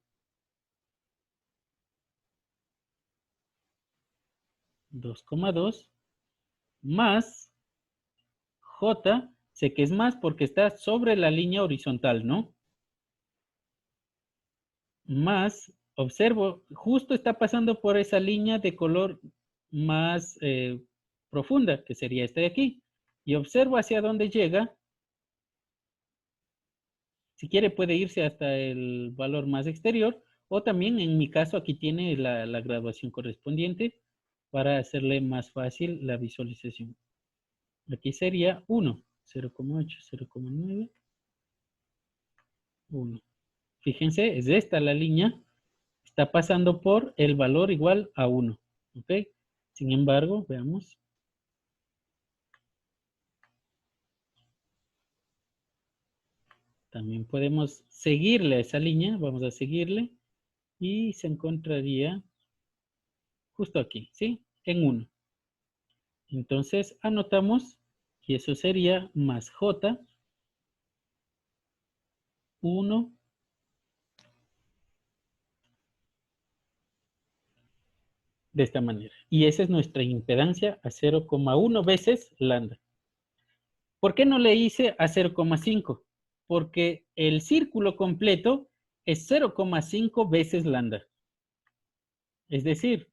2,2 más J, sé que es más porque está sobre la línea horizontal, ¿no? Más, observo, justo está pasando por esa línea de color más profunda, que sería esta de aquí. Y observo hacia dónde llega. Si quiere puede irse hasta el valor más exterior, o también en mi caso aquí tiene la graduación correspondiente para hacerle más fácil la visualización. Aquí sería 1, 0,8, 0,9, 1. Fíjense, es esta la línea. Está pasando por el valor igual a 1. ¿Ok? Sin embargo, veamos. También podemos seguirle a esa línea. Vamos a seguirle. Y se encontraría justo aquí, ¿sí? En 1. Entonces, anotamos que eso sería más J, 1, de esta manera. Y esa es nuestra impedancia a 0,1 veces lambda. ¿Por qué no le hice a 0,5? Porque el círculo completo es 0,5 veces lambda. Es decir,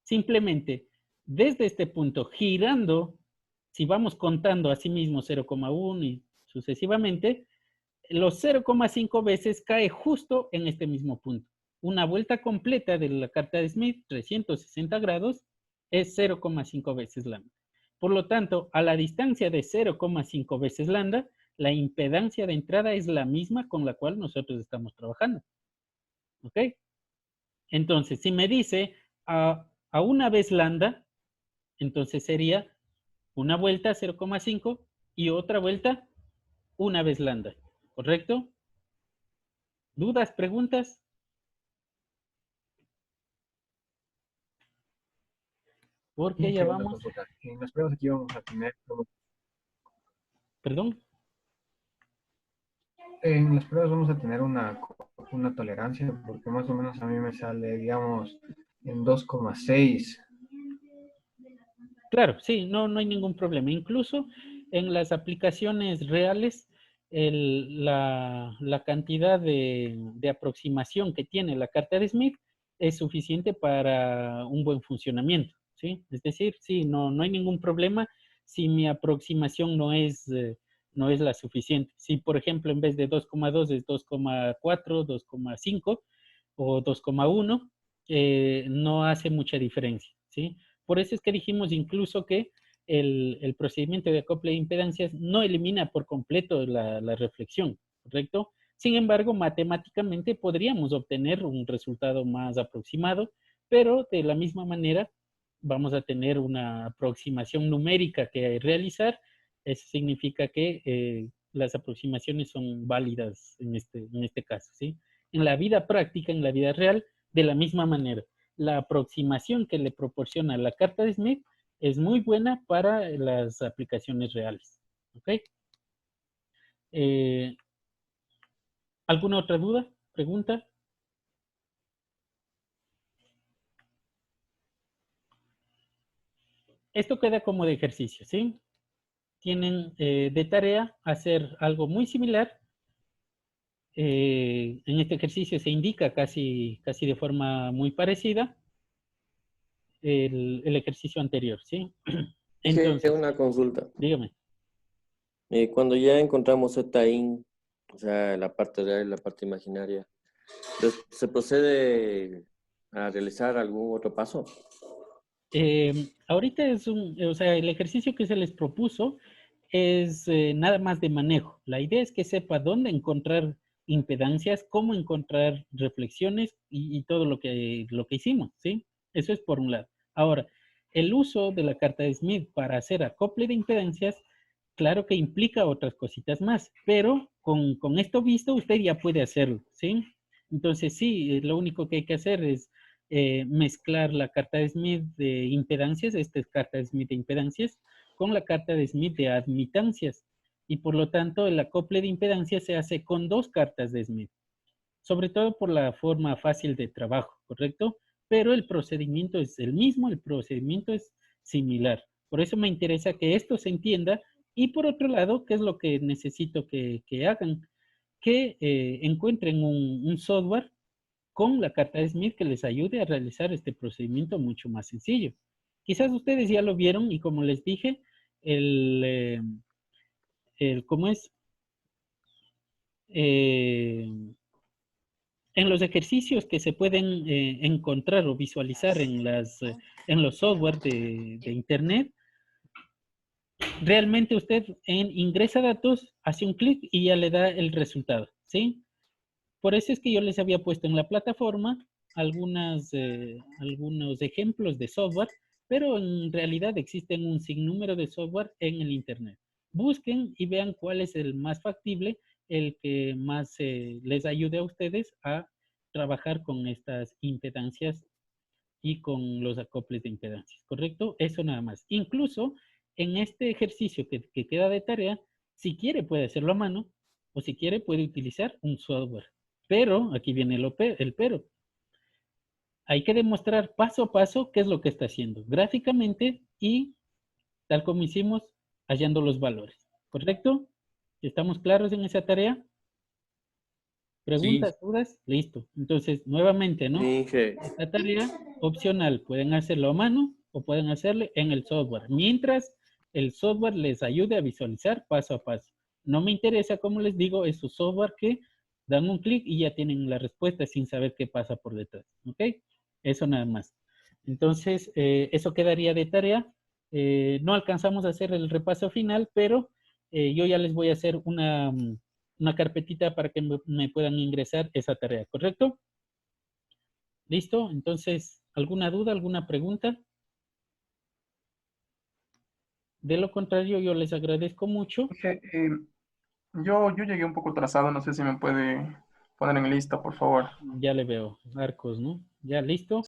simplemente desde este punto girando, si vamos contando a sí mismo 0,1 y sucesivamente, los 0,5 veces cae justo en este mismo punto. Una vuelta completa de la carta de Smith, 360 grados, es 0,5 veces lambda. Por lo tanto, a la distancia de 0,5 veces lambda, la impedancia de entrada es la misma con la cual nosotros estamos trabajando. ¿Ok? Entonces, si me dice a una vez lambda, entonces sería una vuelta 0,5 y otra vuelta una vez lambda. ¿Correcto? ¿Dudas, preguntas? Porque ya vamos. En las pruebas aquí vamos a tener, Perdón. en las pruebas vamos a tener una tolerancia, porque más o menos a mí me sale, digamos, en 2,6. Claro, sí, no hay ningún problema. Incluso en las aplicaciones reales, la cantidad de aproximación que tiene la carta de Smith es suficiente para un buen funcionamiento, ¿sí? Es decir, sí, no hay ningún problema si mi aproximación no es la suficiente. Si, por ejemplo, en vez de 2,2 es 2,4, 2,5 o 2,1, no hace mucha diferencia, ¿sí? Por eso es que dijimos incluso que el procedimiento de acople de impedancias no elimina por completo la reflexión, ¿correcto? Sin embargo, matemáticamente podríamos obtener un resultado más aproximado, pero de la misma manera vamos a tener una aproximación numérica que realizar. Eso significa que las aproximaciones son válidas en este caso, ¿sí? En la vida práctica, en la vida real, de la misma manera. La aproximación que le proporciona la carta de Smith es muy buena para las aplicaciones reales. ¿Ok? ¿Alguna otra duda? ¿Pregunta? Esto queda como de ejercicio, ¿sí? Tienen de tarea hacer algo muy similar. En este ejercicio se indica casi de forma muy parecida. el ejercicio anterior, ¿sí? Dije Entonces, una consulta. dígame. Cuando ya encontramos Z-IN, o sea, la parte real y la parte imaginaria, ¿se procede a realizar algún otro paso? Ahorita o sea, el ejercicio que se les propuso es nada más de manejo. La idea es que sepa dónde encontrar impedancias, cómo encontrar reflexiones y todo lo que hicimos, ¿sí? Eso es por un lado. Ahora, el uso de la carta de Smith para hacer acople de impedancias, claro que implica otras cositas más, pero con esto visto usted ya puede hacerlo, ¿sí? Entonces, sí, lo único que hay que hacer es mezclar la carta de Smith de impedancias, esta es carta de Smith de impedancias, con la carta de Smith de admitancias. Y por lo tanto, el acople de impedancias se hace con dos cartas de Smith, sobre todo por la forma fácil de trabajo, ¿correcto? Pero el procedimiento es el mismo, el procedimiento es similar. Por eso me interesa que esto se entienda. Y por otro lado, ¿qué es lo que necesito que hagan? Que encuentren un software con la carta de Smith que les ayude a realizar este procedimiento mucho más sencillo. Quizás ustedes ya lo vieron y como les dije, ¿cómo es? En los ejercicios que se pueden encontrar o visualizar en los software de Internet, realmente usted ingresa datos, hace un clic y ya le da el resultado, ¿sí? Por eso es que yo les había puesto en la plataforma algunos ejemplos de software, pero en realidad existen un sinnúmero de software en el Internet. Busquen y vean cuál es el más factible, el que más les ayude a ustedes a trabajar con estas impedancias y con los acoples de impedancias, ¿correcto? Eso nada más. Incluso en este ejercicio que queda de tarea, si quiere puede hacerlo a mano o si quiere puede utilizar un software. Pero, aquí viene el pero. Hay que demostrar paso a paso qué es lo que está haciendo gráficamente y tal como hicimos, hallando los valores. ¿Correcto? ¿Estamos claros en esa tarea? ¿Preguntas, dudas? Listo. Entonces, nuevamente, ¿no? Dije, Esta tarea opcional, pueden hacerlo a mano o pueden hacerlo en el software, mientras el software les ayude a visualizar paso a paso. No me interesa, como les digo, esos software que dan un clic y ya tienen la respuesta sin saber qué pasa por detrás. ¿Ok? Eso nada más. Entonces, eso quedaría de tarea. No alcanzamos a hacer el repaso final, pero yo ya les voy a hacer una carpetita para que me puedan ingresar esa tarea, ¿correcto? ¿Listo? Entonces, ¿alguna duda, alguna pregunta? De lo contrario, yo les agradezco mucho. Dije, yo llegué un poco atrasado, no sé si me puede poner en lista, por favor. Ya le veo, Arcos, ¿no? ¿Ya listo?